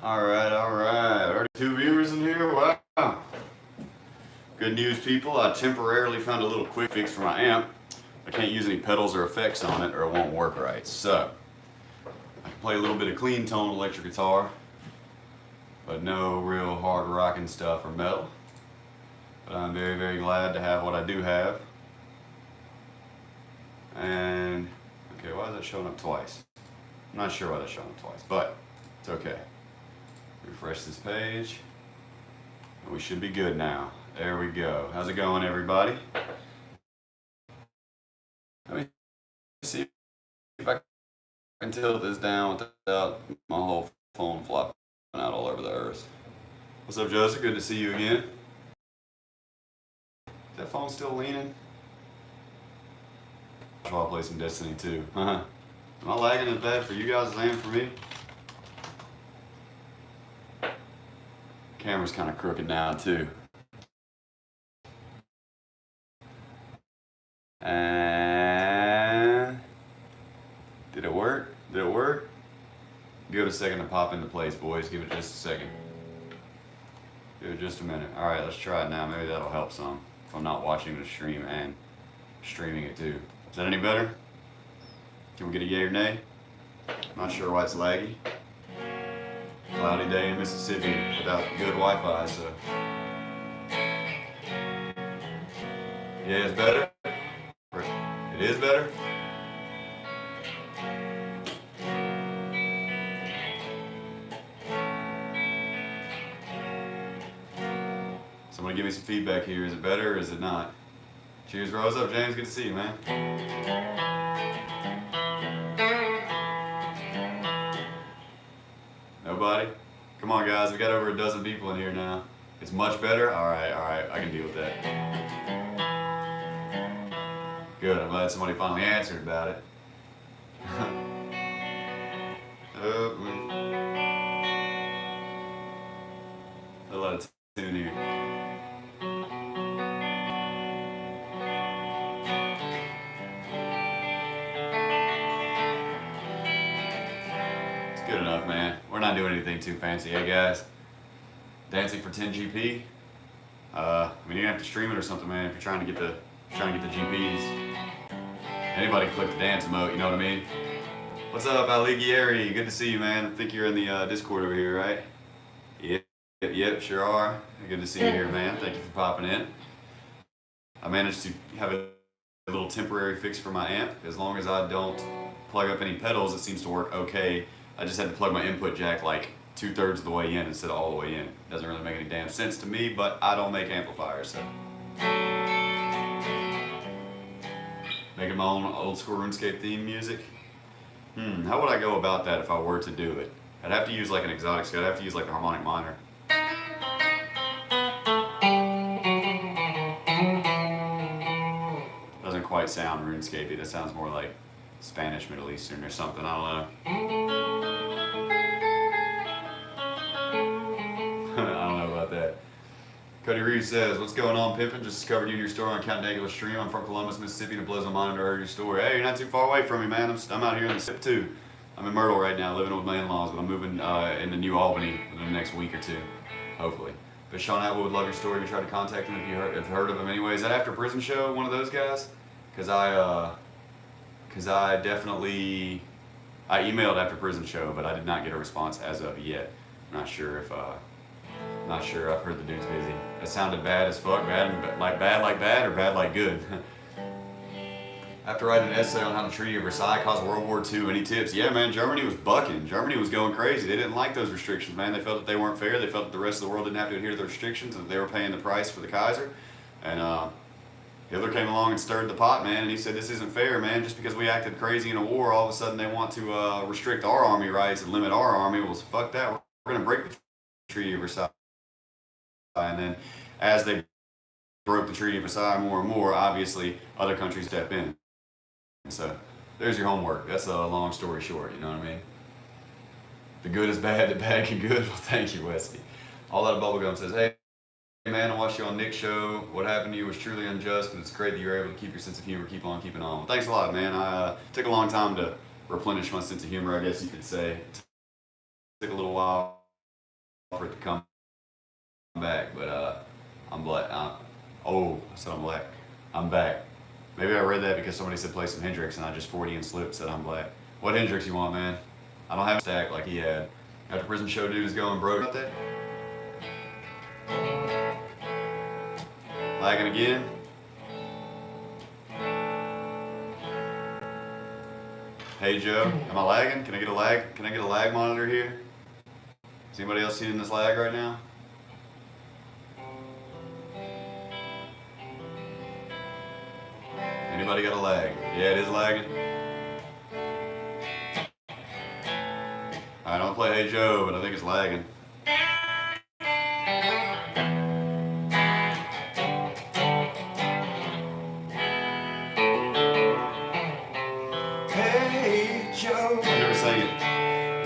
All right. Already 2 viewers in here? Wow. Good news, people. I temporarily found a little quick fix for my amp. I can't use any pedals or effects on it or it won't work right. So, I can play a little bit of clean tone electric guitar, but no real hard rocking stuff or metal. But I'm very, very glad to have what I do have. And, okay, why is that showing up twice? I'm not sure why that's showing up twice, but it's okay. Refresh this page. And we should be good now. There we go. How's it going, everybody? Let me see if I can tilt this down without my whole phone flopping out all over the earth. What's up, Joseph? Good to see you again. Is that phone still leaning? I'll play some Destiny 2. Am I lagging as bad for you guys as I am for me? Camera's kind of crooked now, too. And did it work? Did it work? Give it a second to pop into place, boys. Give it just a second. Give it just a minute. All right, let's try it now. Maybe that'll help some if I'm not watching the stream and streaming it too. Is that any better? Can we get a yay or nay? Not sure why it's laggy. Cloudy day in Mississippi without good Wi-Fi, so. Yeah, it's better? It is better? Somebody give me some feedback here. Is it better or is it not? Cheers, bro. What's up, James? Good to see you, man. Nobody? Come on, guys. We got over a dozen people in here now. It's much better? All right. I can deal with that. Good. I'm glad somebody finally answered about it. A lot of tune here. It's good enough, man. We're not doing anything too fancy, eh, guys? Dancing for 10 GP. I mean, you have to stream it or something, man. If you're trying to get the GPs. Anybody can click the dance emote, you know what I mean? What's up, Alighieri? Good to see you, man. I think you're in the Discord over here, right? Yep, sure are. Good to see you here, man. Thank you for popping in. I managed to have a little temporary fix for my amp. As long as I don't plug up any pedals, it seems to work okay. I just had to plug my input jack like 2/3 of the way in instead of all the way in. Doesn't really make any damn sense to me, but I don't make amplifiers, so. Making my own old school RuneScape theme music. How would I go about that if I were to do it? I'd have to use like an exotic scale. I'd have to use like the harmonic minor. Doesn't quite sound RuneScapey. That sounds more like Spanish, Middle Eastern or something. I don't know. I don't know about that. Cody Reeves says, "What's going on, Pimpin'? Just discovered you in your store on Count Dankula Stream. I'm from Columbus, Mississippi, and it blows my mind to hear your story." Hey, you're not too far away from me, man. I'm out here in the SIP too. I'm in Myrtle right now, living with my in-laws, but I'm moving into New Albany in the next week or two, hopefully. But Sean Atwood would love your story. You tried to contact him if you heard of him anyway. Is that after Prison Show, one of those guys? Because I definitely emailed after Prison Show, but I did not get a response as of yet. Not sure if I've heard the dude's busy. That sounded bad as fuck. Bad like bad, or bad like good. After writing an essay on how the Treaty of Versailles caused World War II, any tips? Yeah, man, Germany was bucking. Germany was going crazy. They didn't like those restrictions, man. They felt that they weren't fair. They felt that the rest of the world didn't have to adhere to the restrictions and that they were paying the price for the Kaiser. And Hitler came along and stirred the pot, man, and he said, "This isn't fair, man. Just because we acted crazy in a war, all of a sudden they want to restrict our army rights and limit our army. Well, fuck that. We're going to break the Treaty of Versailles." And then as they broke the Treaty of Versailles more and more, obviously other countries step in. So there's your homework. That's a long story short, you know what I mean? The good is bad, the bad get good. Well, thank you, Westy. All that bubblegum says, "Hey, man, I watched you on Nick's show. What happened to you was truly unjust, but it's great that you were able to keep your sense of humor, keep on keeping on." Well, thanks a lot, man. I took a long time to replenish my sense of humor, I guess you could say. It took a little while for it to come back, but I'm black. Oh, I said I'm black. I'm back. Maybe I read that because somebody said play some Hendrix and I just 40 and slipped said I'm black. What Hendrix you want, man? I don't have a stack like he had. After Prison Show dude is going broke. About that? Lagging again. Hey Joe, am I lagging? Can I get a lag? Can I get a lag monitor here? Is anybody else seeing this lag right now? Anybody got a lag? Yeah, it is lagging. Alright, I'm gonna play Hey Joe, but I think it's lagging. Hey Joe, I never sang it.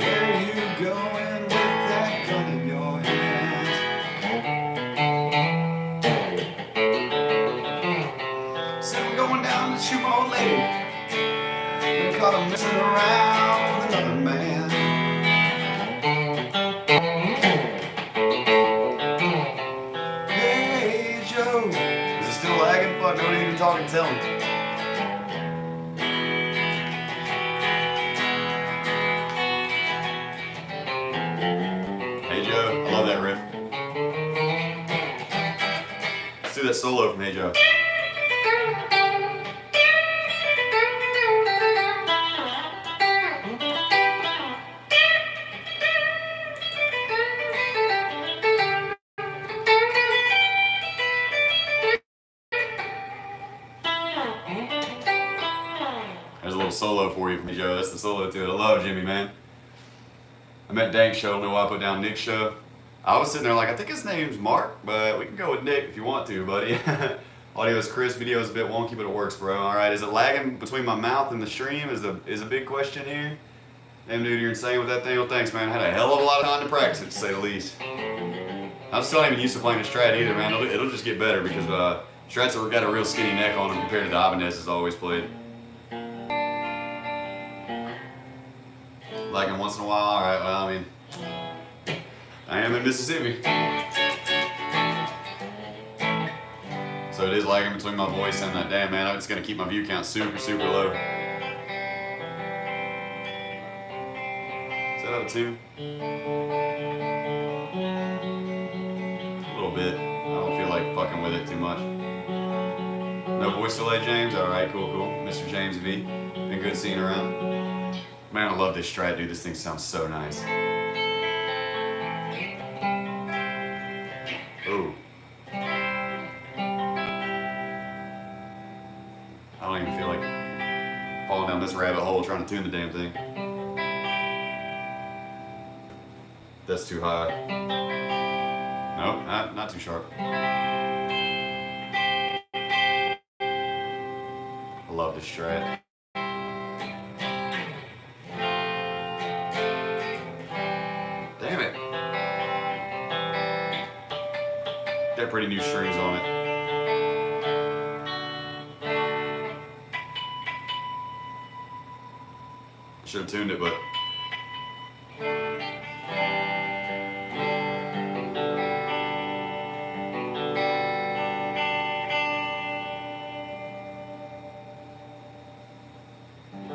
Where are you going with that gun in your hands? Said I'm going down to shoot my old lady. They caught him messing around with another man. Hey Joe, is it still lagging? Fuck, nobody even talking, tell him. Hey Joe, I love that riff. Let's do that solo from Hey Joe. There's a little solo for you from Joe. That's the solo to it. I love Jimmy, man. I met Dank's show. I don't know why I put down Nick's show. I was sitting there like, I think his name's Mark, but we can go with Nick if you want to, buddy. Audio is crisp, video is a bit wonky, but it works, bro. All right, is it lagging between my mouth and the stream? Is a big question here. Damn, dude, you're insane with that thing. Well, thanks, man. I had a hell of a lot of time to practice it, to say the least. I'm still not even used to playing a Strat either, man. It'll just get better because Strats have got a real skinny neck on them compared to the Ibanez always played. Lagging once in a while, all right. Well, I mean, I am in Mississippi. So it is lagging between my voice and that. Damn, man, it's gonna keep my view count super, super low. Is that out of tune? A little bit. I don't feel like fucking with it too much. No voice delay, James? Alright, cool, cool. Mr. James V. Been good seeing around. Man, I love this Strat, dude. This thing sounds so nice. Ooh. I don't even feel like falling down this rabbit hole trying to tune the damn thing. That's too high. Nope, not too sharp. I love this Strat. Damn it. Got pretty new strings on it. Should have tuned it, but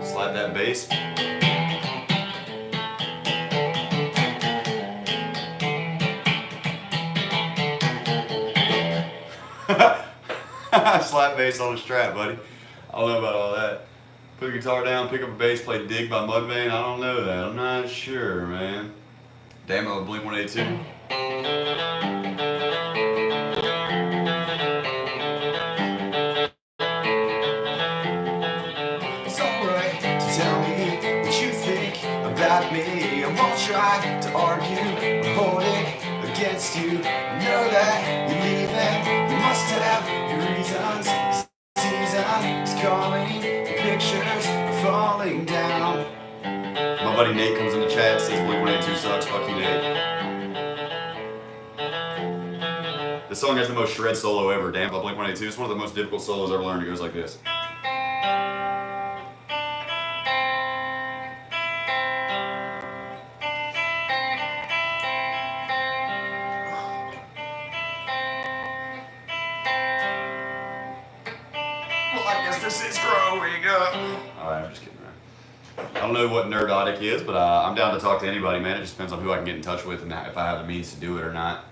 slide that bass. Slap bass on a Strat, buddy. I don't know about all that. Put the guitar down, pick up a bass, play Dig by Mudvayne. I don't know that. I'm not sure, man. Damn it with Blink-182. It's alright to tell me what you think about me. I won't try to argue or hold it against you. I know that you're leaving. You must have your reasons. Season is calling. Pictures are falling down. My buddy Nate comes in the chat and says Blink-182 sucks. Fuck you, Nate. This song has the most shred solo ever. Damn, by Blink-182. It's one of the most difficult solos I've ever learned. It goes like this. this is growing up. Alright, I'm just kidding, man. I don't know what Nerdotic is, but I'm down to talk to anybody, man. It just depends on who I can get in touch with and if I have the means to do it or not.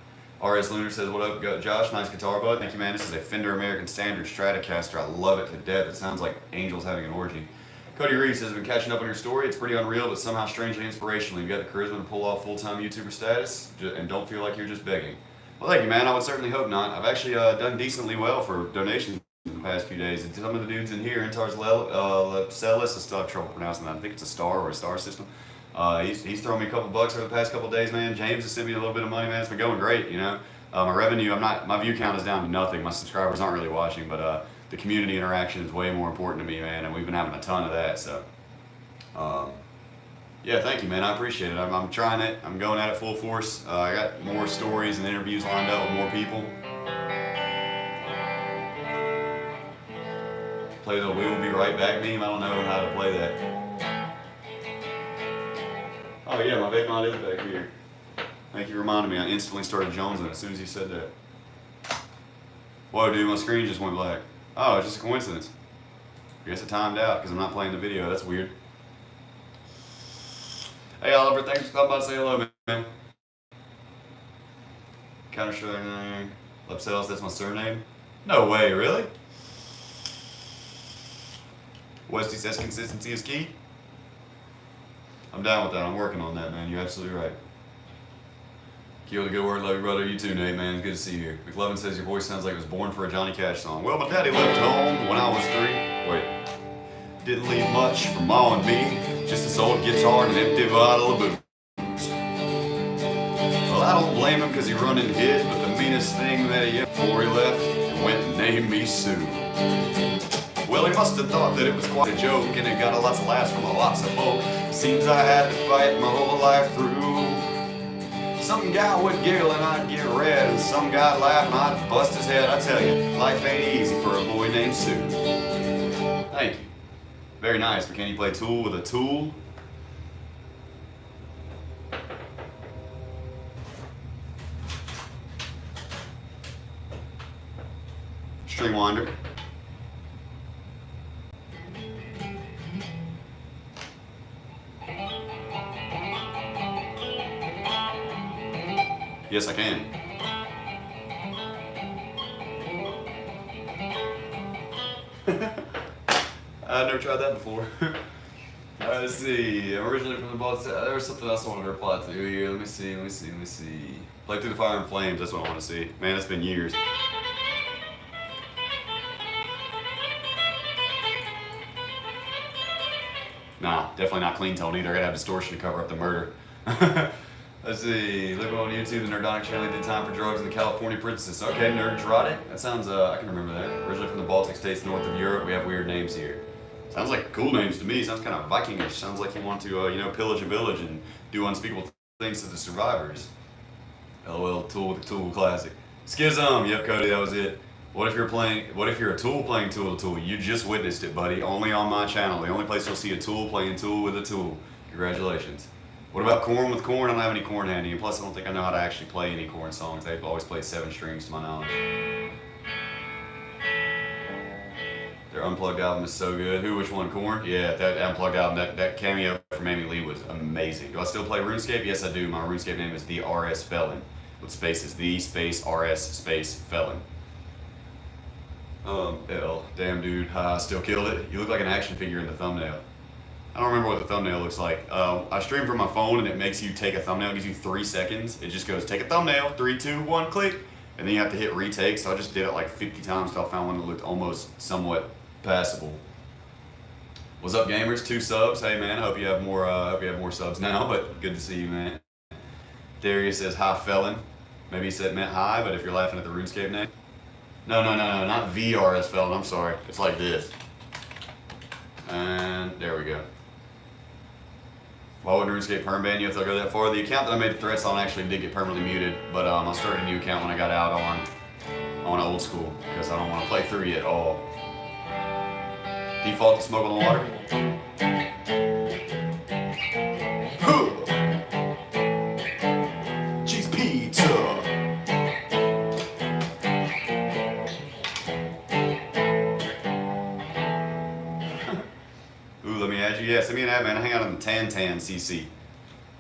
RS Lunar says, what up, Josh? Nice guitar, bud. Thank you, man. This is a Fender American Standard Stratocaster. I love it to death. It sounds like angels having an orgy. Cody Reeves says, I've been catching up on your story. It's pretty unreal, but somehow strangely inspirational. You've got the charisma to pull off full-time YouTuber status and don't feel like you're just begging. Well, thank you, man. I would certainly hope not. I've actually done decently well for donations in the past few days. And some of the dudes in here, Intars Celis, I still have trouble pronouncing that. I think it's a star or a star system. He's thrown me a couple bucks over the past couple days, man. James has sent me a little bit of money, man. It's been going great, you know. My revenue, my view count is down to nothing. My subscribers aren't really watching, but the community interaction is way more important to me, man, and we've been having a ton of that, so. Yeah, thank you, man. I appreciate it. I'm trying it. I'm going at it full force. I got more stories and interviews lined up with more people. Play the "We Will Be Right Back" meme. I don't know how to play that. Oh yeah, my big mod is back here. Thank you for reminding me. I instantly started jonesing as soon as you said that. Whoa, dude, my screen just went black. Oh, it's just a coincidence. I guess it timed out because I'm not playing the video. That's weird. Hey, Oliver, thanks for stopping by to say hello, man. Counter-Strike, Lepselis, that's my surname? No way, really? Westy says consistency is key. I'm down with that. I'm working on that, man. You're absolutely right. Keep the good word. Love you, brother. You too, Nate, man. It's good to see you here. McLovin says your voice sounds like it was born for a Johnny Cash song. Well, my daddy left home when I was 3. Wait. Didn't leave much for Ma and me. Just this old guitar and an empty bottle of booze. Well, I don't blame him because he run and hid, but the meanest thing that he did before he left, he went and named me Sue. Well, he must have thought that it was quite a joke, and it got lots of laughs from lots of folk. Seems I had to fight my whole life through. Some guy would giggle and I'd get red, and some guy laugh and I'd bust his head. I tell you, life ain't easy for a boy named Sue. Thank you. Very nice, but can you play Tool with a tool? String winder. Yes, I can. I've never tried that before. Let's see. I'm originally from the Baltic. There was something else I wanted to reply to here. Let me see. Play Through the Fire and Flames. That's what I want to see. Man, it's been years. Nah, definitely not clean tone either. I gotta have distortion to cover up the murder. Let's see. Living on YouTube, the Nerdonic channel did Time for Drugs and the California Princess. Okay, Nerdrotic. That sounds, I can remember that. Originally from the Baltic states north of Europe. We have weird names here. Sounds like cool names to me. Sounds kind of Vikingish. Sounds like you want to, you know, pillage a village and do unspeakable things to the survivors. LOL, Tool with the Tool classic. Schism. Yep, Cody, that was it. What if you're a Tool playing Tool with a Tool? You just witnessed it, buddy. Only on my channel. The only place you'll see a Tool playing Tool with a Tool. Congratulations. What about Korn with Korn? I don't have any Korn handy, and plus I don't think I know how to actually play any Korn songs. They've always played 7 strings to my knowledge. Their Unplugged album is so good. Which one, Korn? Yeah, that Unplugged album, that cameo from Amy Lee was amazing. Do I still play RuneScape? Yes, I do. My RuneScape name is the RS Felon. With spaces, the space RS space Felon. L. Damn, dude. I still killed it. You look like an action figure in the thumbnail. I don't remember what the thumbnail looks like. I stream from my phone and it makes you take a thumbnail. It gives you 3 seconds. It just goes, take a thumbnail, 3, 2, 1, click. And then you have to hit retake. So I just did it like 50 times until I found one that looked almost somewhat passable. What's up, gamers? 2 subs. Hey, man. I hope you have more subs now, but good to see you, man. Darius says, hi, Felon. Maybe he said meant hi, but if you're laughing at the RuneScape name. No, not VRS Felon. I'm sorry. It's like this. And there we go. Why would RuneScape perm ban you if they'll go that far? The account that I made the threats on actually did get permanently muted, but I started a new account when I got out on old school because I don't want to play through it at all. Default to smoke on the water. Cheese pizza. send me an ad, man. I hang out on the Tan CC.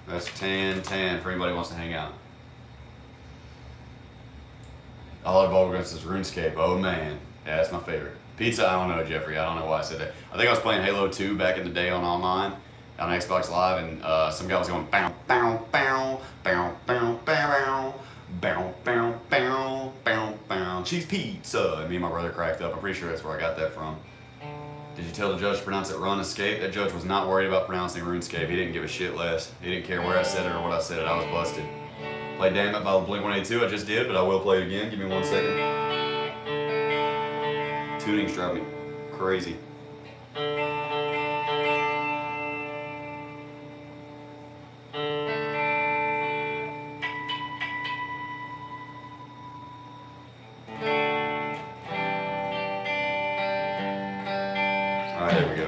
That's Tan for anybody who wants to hang out. All our Bubblegum says RuneScape. Oh man, yeah, that's my favorite. Pizza, I don't know, Jeffrey. I don't know why I said that. I think I was playing Halo 2 back in the day on online, on Xbox Live, and some guy was going bow, bow, bow, bow, bow, bow, bow, bow, bow, bow, bow, cheese pizza. And me and my brother cracked up. I'm pretty sure that's where I got that from. Did you tell the judge to pronounce it Run Escape? That judge was not worried about pronouncing RuneScape. He didn't give a shit less. He didn't care where I said it or what I said it. I was busted. Play Damn It by Blink-182. I just did, but I will play it again. Give me 1 second. Tuning's driving me crazy. Alright, there we go.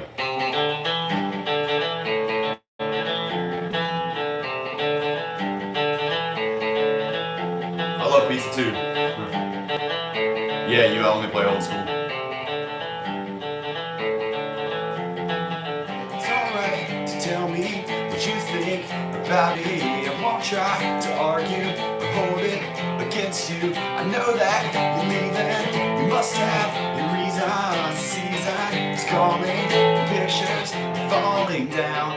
I love pizza too. Yeah, you only play old school. It's alright to tell me what you think about me. I won't try to argue or hold it against you. I know that you're leaving. You must have your reason. Season is calling. Pictures falling down.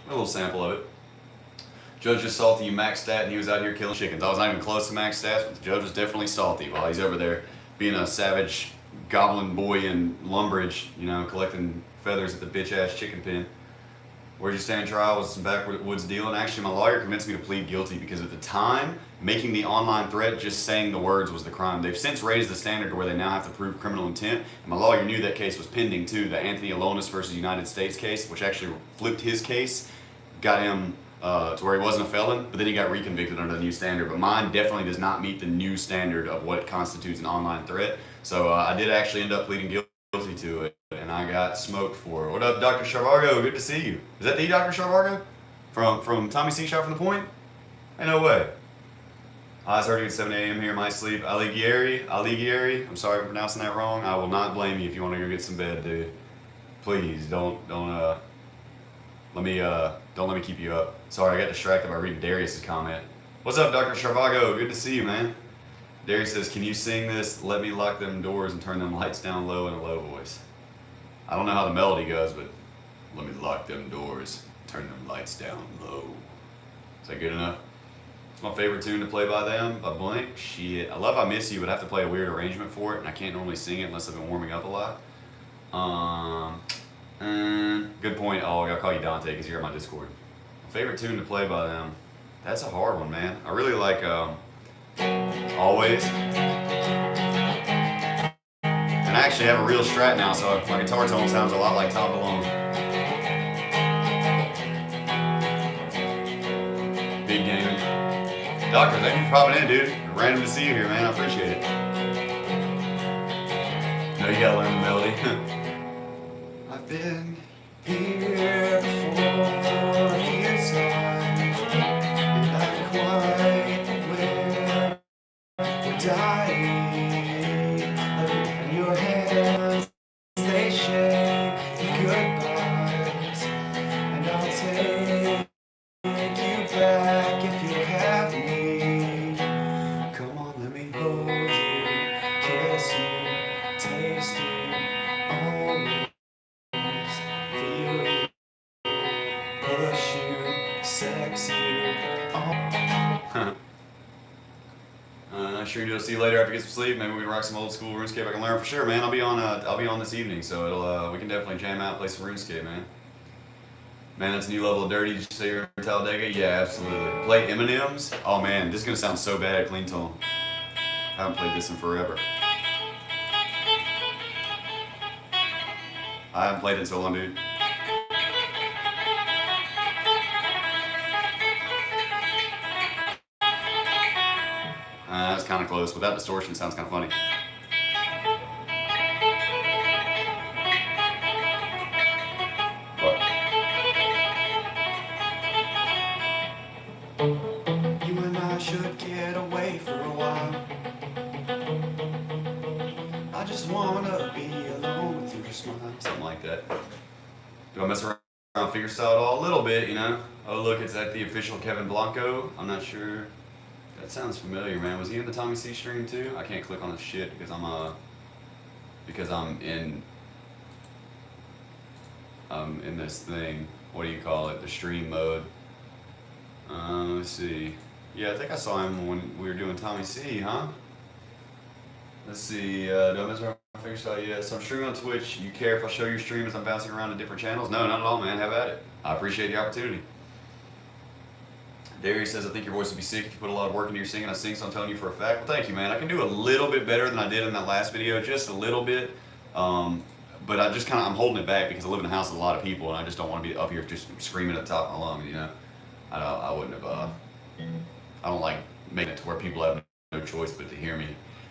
A little sample of it. Judge is salty, you maxed stat, and he was out here killing chickens. I was not even close to max stats, but the judge was definitely salty while he's over there being a savage goblin boy in Lumbridge, you know, collecting feathers at the bitch ass chicken pen. Where'd you stand trial was some backwoods deal, and actually my lawyer convinced me to plead guilty because at the time, making the online threat, just saying the words was the crime. They've since raised the standard to where they now have to prove criminal intent, and my lawyer knew that case was pending too, the Anthony Alonis versus United States case, which actually flipped his case, got him to where he wasn't a felon, but then he got reconvicted under the new standard. But mine definitely does not meet the new standard of what constitutes an online threat. So I did actually end up pleading guilty to it, and I got smoked for it. What up, Dr. Charvargo? Good to see you. Is that the Dr. Charvargo? From Tommy C. Shot from the Point? Ain't no way. I was heard at 7 a.m. here in my sleep. Alighieri. I'm sorry for pronouncing that wrong. I will not blame you if you want to go get some bed, dude. Please don't let me keep you up. Sorry, I got distracted by reading Darius's comment. What's up, Dr. Charvago? Good to see you, man. Darius says, can you sing this, let me lock them doors and turn them lights down low in a low voice? I don't know how the melody goes, but let me lock them doors, turn them lights down low. Is that good enough? It's my favorite tune to play by them, by Blink. Shit, I love I Miss You, but I have to play a weird arrangement for it, and I can't normally sing it unless I've been warming up a lot. Good point. Oh, I gotta call you Dante because you're in my Discord. Favorite tune to play by them? That's a hard one, man. I really like Always. And I actually have a real Strat now, so my guitar tone sounds a lot like Tom DeLonge. Big gaming. Doctor, thank you for popping in, dude. Random to see you here, man. I appreciate it. No, you gotta learn the melody. I've been here before a few times, and I'm quite aware we're dying. And your hands, they shake goodbyes, and I'll take you back if you have me. Come on, let me hold you, kiss you, taste you, always. Push you, sex you. Sure, you'll see you later after you get some sleep. Maybe we can rock some old school RuneScape. I can learn for sure, man. I'll be on this evening, so it'll we can definitely jam out, play some RuneScape, man. Man, that's a new level of dirty. Did you say you're in Talladega? Yeah, absolutely. Play Eminem's? Oh man, this is gonna sound so bad, clean tone. I haven't played this in forever. I haven't played it in so long, dude. That's kind of close. Without distortion, it sounds kind of funny. What? You and I should get away for a while. like that. Do I mess around figure style at all? A little bit, you know. Oh look, it's at the official Kevin Blanco. I'm not sure. That sounds familiar, man. Was he in the Tommy C stream too? I can't click on the shit because I'm in this thing. What do you call it? The stream mode. Let's see. Yeah, I think I saw him when we were doing Tommy C, huh? Let's see. Do I mess around figure style? Yeah. So I'm streaming on Twitch. You care if I show your stream as I'm bouncing around to different channels? No, not at all, man. Have at it. I appreciate the opportunity. Darius says, I think your voice would be sick if you put a lot of work into your singing. I sing, so I'm telling you for a fact. Well, thank you, man. I can do a little bit better than I did in that last video, just a little bit. But I just I'm holding it back because I live in a house with a lot of people, and I just don't want to be up here just screaming at the top of my lungs, you know? I wouldn't have, I don't like making it to where people have no choice but to hear me.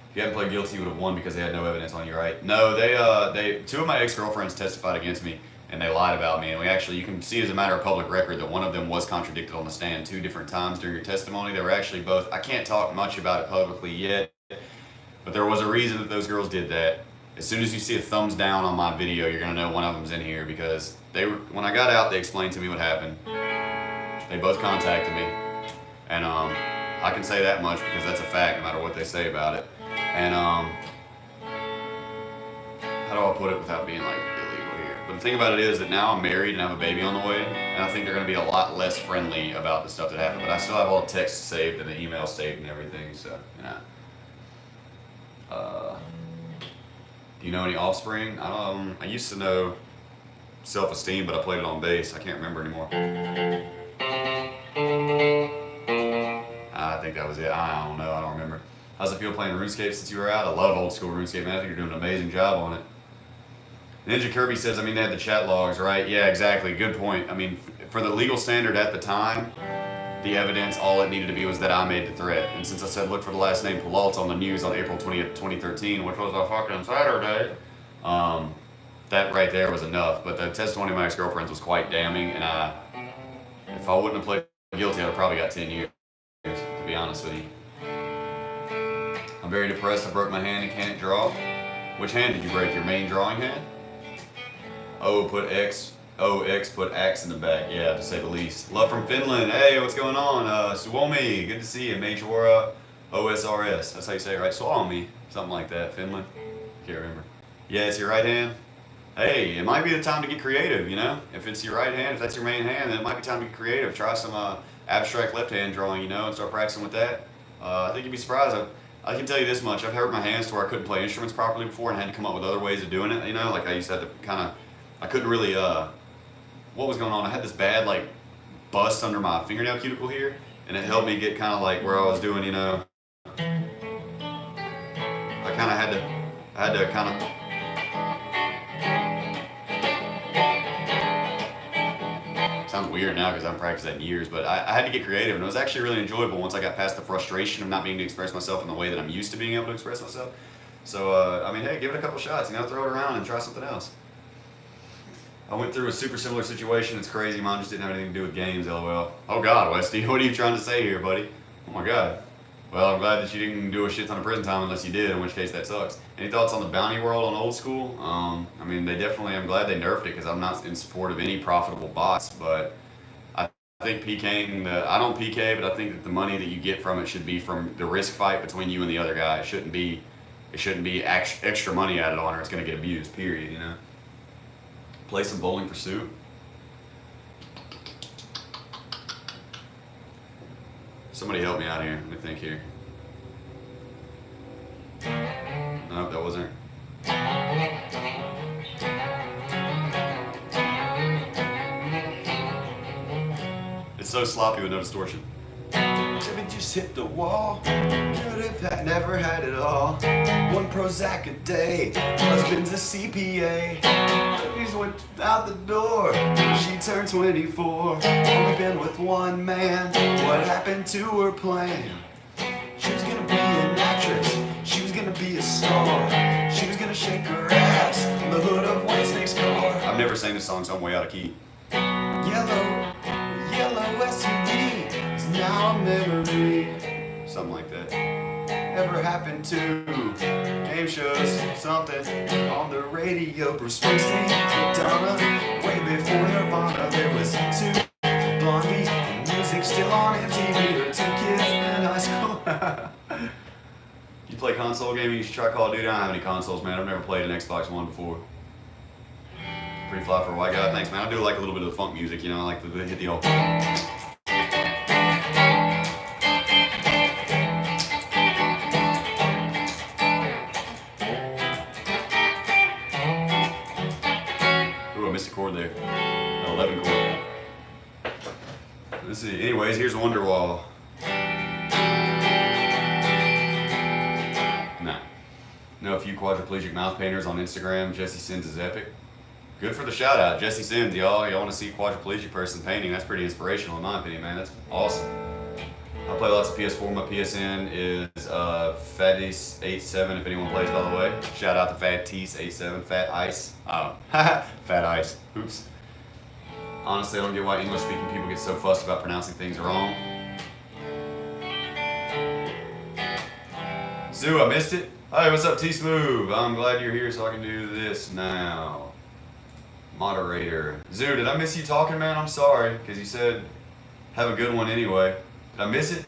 If you hadn't played guilty, you would have won because they had no evidence on you, right? No, they two of my ex-girlfriends testified against me, and they lied about me. And you can see as a matter of public record that one of them was contradicted on the stand 2 different times during your testimony. They were actually both, I can't talk much about it publicly yet, but there was a reason that those girls did that. As soon as you see a thumbs down on my video, you're gonna know one of them's in here because when I got out, they explained to me what happened. They both contacted me, and I can say that much because that's a fact no matter what they say about it. And how do I put it without being like illegal here? But the thing about it is that now I'm married and I have a baby on the way, and I think they're gonna be a lot less friendly about the stuff that happened. But I still have all the texts saved and the emails saved and everything, so you know. Do you know any Offspring? I used to know Self-Esteem, but I played it on bass. I can't remember anymore. I think that was it. I don't know. I don't remember. How's it feel playing RuneScape since you were out? I love old school RuneScape, man. I think you're doing an amazing job on it. Ninja Kirby says, I mean, they had the chat logs, right? Yeah, exactly. Good point. I mean, for the legal standard at the time, the evidence, all it needed to be was that I made the threat. And since I said, look for the last name Peralta on the news on April 20th, 2013, which was a fucking Saturday, that right there was enough. But the testimony of my ex-girlfriends was quite damning, and if I wouldn't have played guilty, I'd have probably got 10 years, to be honest with you. I'm very depressed. I broke my hand and can't draw. Which hand did you break? Your main drawing hand? Put X, put X in the back. Yeah, to say the least. Love from Finland. Hey, what's going on? Suomi, good to see you. Majora OSRS. That's how you say it, right? Suomi, something like that. Finland. Can't remember. Yeah, it's your right hand. Hey, it might be the time to get creative, you know? If it's your right hand, if that's your main hand, then it might be time to get creative. Try some abstract left hand drawing, you know, and start practicing with that. I think you'd be surprised. I can tell you this much. I've hurt my hands to where I couldn't play instruments properly before and had to come up with other ways of doing it, you know? Like I used to have to I couldn't really, what was going on? I had this bad, like, bust under my fingernail cuticle here, and it helped me get kind of like where I was doing, you know. I had to kind of, sounds weird now because I haven't practiced that in years, but I had to get creative, and it was actually really enjoyable once I got past the frustration of not being able to express myself in the way that I'm used to being able to express myself. So, I mean, hey, give it a couple shots, you know, throw it around and try something else. I went through a super similar situation. It's crazy. Mine just didn't have anything to do with games, lol. Oh God, Westy, what are you trying to say here, buddy? Oh my God. Well, I'm glad that you didn't do a shit ton of prison time unless you did, in which case that sucks. Any thoughts on the bounty world on old school? I mean, I'm glad they nerfed it because I'm not in support of any profitable bots, but I think PKing, I don't PK, but I think that the money that you get from it should be from the risk fight between you and the other guy. It shouldn't be extra money added on or it's going to get abused, period, you know? Play some bowling for soup. Somebody help me out here. Let me think here. Nope, that wasn't it. It's so sloppy with no distortion. If it just hit the wall, could have never had it all. 1 Prozac a day, husband's a CPA. Babies went out the door, she turned 24. Only been with one man, what happened to her plan? She was gonna be an actress, she was gonna be a star. She was gonna shake her ass in the hood of Whitesnake's car. I've never sang this song, so I'm way out of key. Yellow SUV is now a memory. Something like that. Ever happened to game shows, something on the radio. Bruce Springsteen, Madonna, way before Nirvana. There was two Blondie, music still on MTV. Or two kids in high school. You play console gaming? You should try Call of Duty. I don't have any consoles, man. I've never played an Xbox One before. Pretty fly for a white guy. Thanks, man. I do like a little bit of the funk music, you know. I like to hit the old. Ooh, I missed a chord there. No, 11 chord. Let's see. Anyways, here's Wonderwall. Know a few quadriplegic mouth painters on Instagram. Jesse Sins is epic. Good for the shout out, Jesse Sins, y'all. Y'all want to see a quadriplegic person painting? That's pretty inspirational in my opinion, man. That's awesome. I play lots of PS4. My PSN is Fatis87 if anyone plays, by the way. Shout out to Fatis87, Fat Ice. Oh, Fat Ice. Oops. Honestly, I don't get why English speaking people get so fussed about pronouncing things wrong. Zoo, I missed it. Hey, what's up, T-Smooth? I'm glad you're here so I can do this now. Moderator. Zoo, did I miss you talking, man? I'm sorry, because you said have a good one anyway. Did I miss it?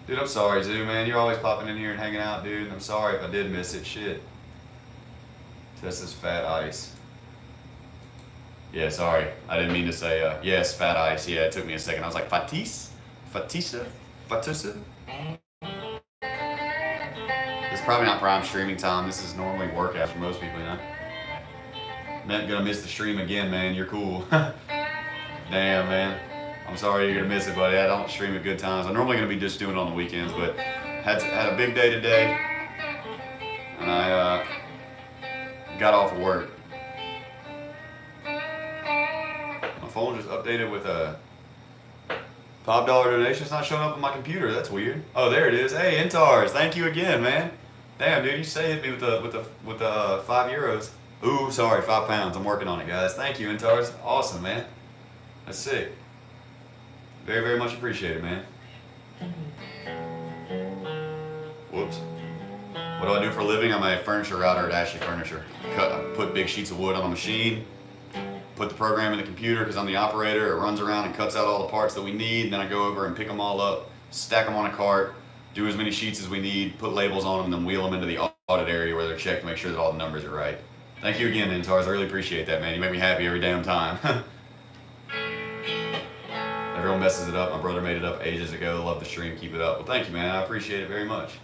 Dude, I'm sorry, Zoo, man. You're always popping in here and hanging out, dude. I'm sorry if I did miss it. Shit. This is Fat Ice. Yeah, sorry. I didn't mean to say, yes, Fat Ice. Yeah, it took me a second. I was like, Fatis? Fatisa? Fatisa? It's probably not prime streaming time. This is normally workout for most people, you know? Man, gonna miss the stream again, man. You're cool. Damn, man. I'm sorry you're gonna miss it, buddy. I don't stream at good times. I'm normally gonna be just doing it on the weekends, but had a big day today, and I got off of work. My phone just updated with a $5 donation. It's not showing up on my computer. That's weird. Oh, there it is. Hey, Intars, thank you again, man. Damn, dude, you say hit me with the €5. Ooh, sorry, 5 pounds. I'm working on it, guys. Thank you, Intars. Awesome, man. That's sick. Very, very much appreciated, man. Whoops. What do I do for a living? I'm a furniture router at Ashley Furniture. Put big sheets of wood on a machine, put the program in the computer because I'm the operator. It runs around and cuts out all the parts that we need. And then I go over and pick them all up, stack them on a cart, do as many sheets as we need, put labels on them, and then wheel them into the audit area where they're checked to make sure that all the numbers are right. Thank you again, Intars. I really appreciate that, man. You make me happy every damn time. Everyone messes it up. My brother made it up ages ago. Love the stream. Keep it up. Well, thank you, man. I appreciate it very much.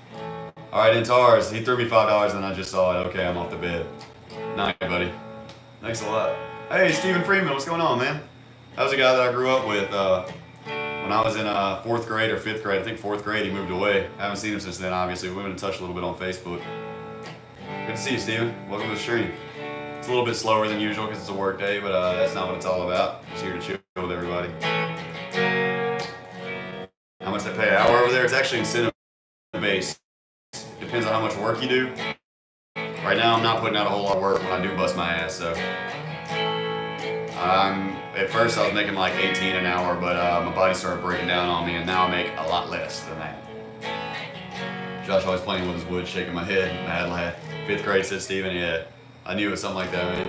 All right, Intars. He threw me $5 and I just saw it. Okay, I'm off the bed. Night, buddy. Thanks a lot. Hey, Stephen Freeman. What's going on, man? That was a guy that I grew up with when I was in 4th grade or 5th grade. I think 4th grade. He moved away. I haven't seen him since then, obviously. We've been in touch a little bit on Facebook. Good to see you, Steven. Welcome to the stream. It's a little bit slower than usual because it's a work day, but that's not what it's all about. Just here to chill with everybody. How much they pay an hour over there? It's actually incentive-based. Depends on how much work you do. Right now, I'm not putting out a whole lot of work when I do bust my ass, so. At first, I was making like 18 an hour, but my body started breaking down on me, and now I make a lot less than that. Josh always playing with his wood, shaking my head. Mad lad. 5th grade, said Steven. Yeah, I knew it was something like that, man.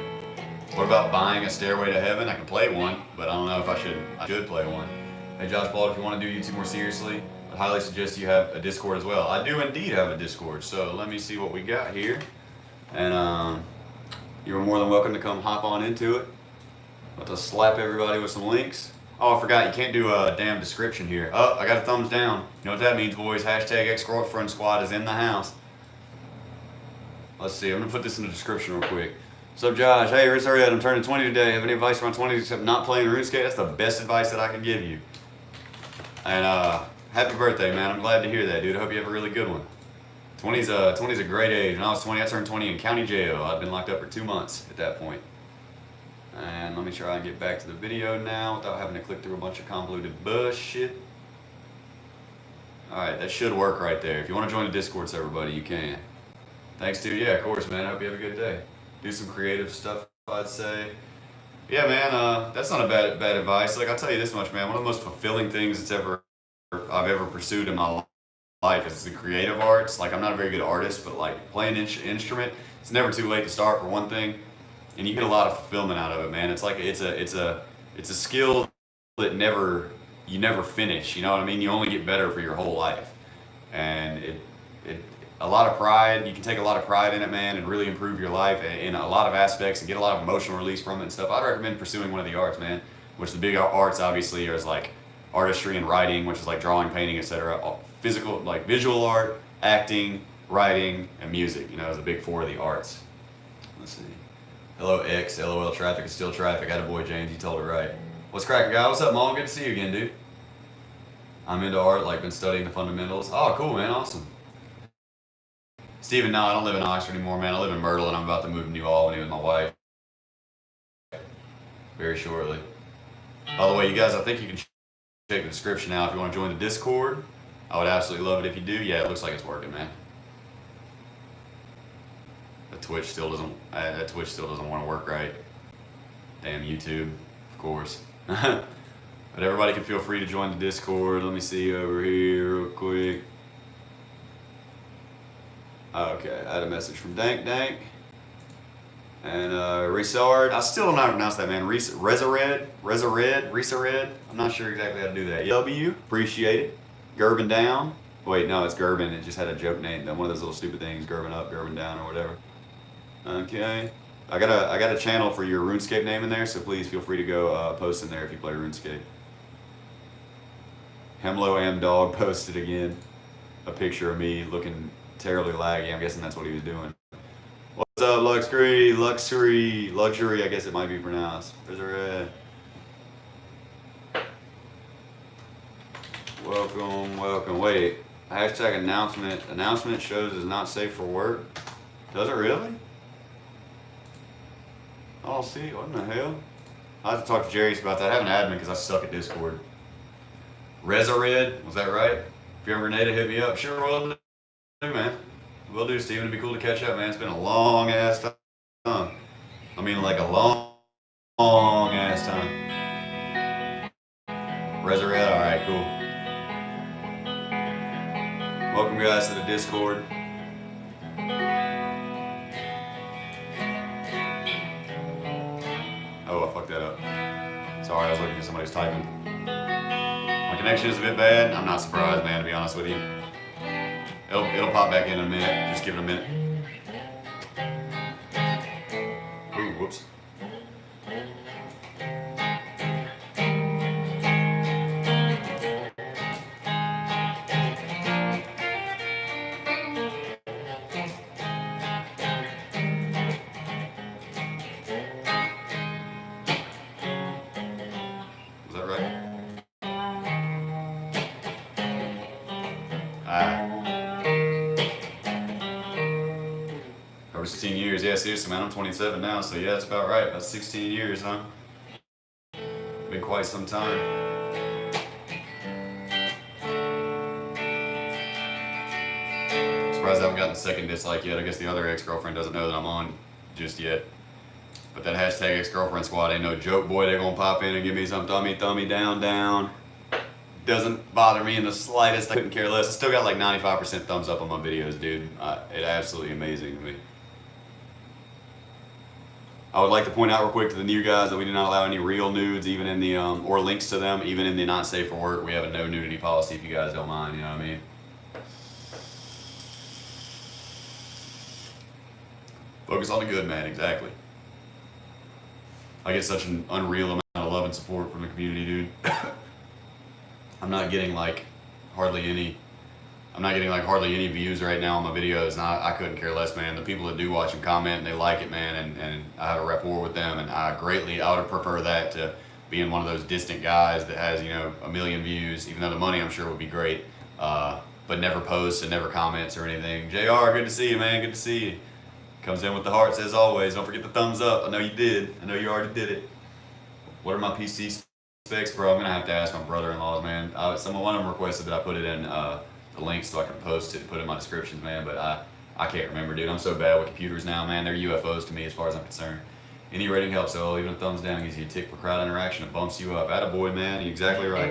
What about buying a Stairway to Heaven? I can play one, but I don't know if I should play one. Hey, Josh Bald, if you want to do YouTube more seriously, I highly suggest you have a Discord as well. I do indeed have a Discord, so let me see what we got here. And you're more than welcome to come hop on into it. About to slap everybody with some links. Oh, I forgot, you can't do a damn description here. Oh, I got a thumbs down. You know what that means, boys? Hashtag ex-girlfriend squad is in the house. Let's see, I'm gonna put this in the description real quick. What's up, Josh? Hey, Riz Ariad, I'm turning 20 today. Have any advice for my 20s except not playing RuneScape? That's the best advice that I can give you. And happy birthday, man. I'm glad to hear that, dude. I hope you have a really good one. 20's a great age. When I was 20, I turned 20 in county jail. I'd been locked up for 2 months at that point. And let me try and get back to the video now without having to click through a bunch of convoluted bullshit. Alright, that should work right there. If you want to join the Discord server, buddy, you can. Thanks, dude. Yeah, of course, man. I hope you have a good day. Do some creative stuff, I'd say. Yeah, man, that's not a bad advice. Like, I'll tell you this much, man. One of the most fulfilling things I've ever pursued in my life is the creative arts. Like I'm not a very good artist, but like playing an instrument, it's never too late to start for one thing, and you get a lot of fulfillment out of it, man. It's like it's a skill that you never finish. You know what I mean? You only get better for your whole life, and it a lot of pride. You can take a lot of pride in it, man, and really improve your life in a lot of aspects and get a lot of emotional release from it and stuff. I'd recommend pursuing one of the arts, man. Which the big arts obviously is like artistry and writing, which is like drawing, painting, etc. Physical, like visual art, acting, writing, and music. You know, is the big four of the arts. Let's see. Hello X, LOL, traffic is still traffic. Attaboy James, you told it right. What's cracking, guy? What's up, Mom? Good to see you again, dude. I'm into art, like been studying the fundamentals. Oh, cool, man, awesome. Steven, no, I don't live in Oxford anymore, man. I live in Myrtle, and I'm about to move to New Albany with my wife very shortly. By the way, you guys, I think you can check the description now if you want to join the Discord. I would absolutely love it if you do. Yeah, it looks like it's working, man. The Twitch still doesn't want to work right. Damn YouTube, of course. But everybody can feel free to join the Discord. Let me see over here real quick. Okay, I had a message from Dank. And Resard, I still don't know how to pronounce that, man. Rezared. I'm not sure exactly how to do that. W, appreciate it. Gerben down. Wait, no, it's Gerben. It just had a joke name. One of those little stupid things, Gerben up, Gerben down, or whatever. Okay. I got a channel for your RuneScape name in there, so please feel free to go post in there if you play RuneScape. Hemlo M Dog posted again a picture of me looking terribly laggy. I'm guessing that's what he was doing. What's up, Luxury, I guess it might be pronounced. Where's her at? Welcome. Wait, hashtag announcement. Announcement shows is not safe for work. Does it really? I don't see it. What in the hell? I have to talk to Jarius about that. I have an admin because I suck at Discord. Rezared, was that right? If you ever need to hit me up, sure, will do, man. Will do, Steven. It'd be cool to catch up, man. It's been a long ass time. I mean, like a long ass time. Resurrect. All right, cool. Welcome, guys, to the Discord. Oh, I fucked that up. Sorry, I was looking for somebody who's typing. My connection is a bit bad. I'm not surprised, man, to be honest with you. It'll pop back in a minute. Just give it a minute. Ooh, whoops. Was that right? Over 16 years. Yeah, seriously, man. I'm 27 now, so yeah, that's about right. About 16 years, huh? Been quite some time. Surprised I haven't gotten a second dislike yet. I guess the other ex-girlfriend doesn't know that I'm on just yet. But that hashtag ex-girlfriend squad ain't no joke, boy. They're gonna pop in and give me some thummy down. Doesn't bother me in the slightest. I couldn't care less. I still got like 95% thumbs up on my videos, dude. It's absolutely amazing to me. I would like to point out real quick to the new guys that we do not allow any real nudes, even in the or links to them, even in the not safe for work. We have a no nudity policy, if you guys don't mind. You know what I mean? Focus on the good, man. Exactly. I get such an unreal amount of love and support from the community, dude. I'm not getting like hardly any views right now on my videos, and I couldn't care less, man. The people that do watch and comment, and they like it, man, and I have a rapport with them, and I would prefer that to being one of those distant guys that has, 1 million views, even though the money I'm sure would be great, but never posts and never comments or anything. JR, good to see you, man. Good to see you. Comes in with the hearts as always. Don't forget the thumbs up. I know you did. I know you already did it. What are my PC specs, bro? I'm gonna have to ask my brother-in-laws, man. One of them requested that I put it in the links so I can post it and put it in my descriptions, man. But I can't remember, dude. I'm so bad with computers now, man. They're UFOs to me as far as I'm concerned. Any rating helps, so even a thumbs down gives you a tick for crowd interaction. It bumps you up. Attaboy, man. You're exactly right.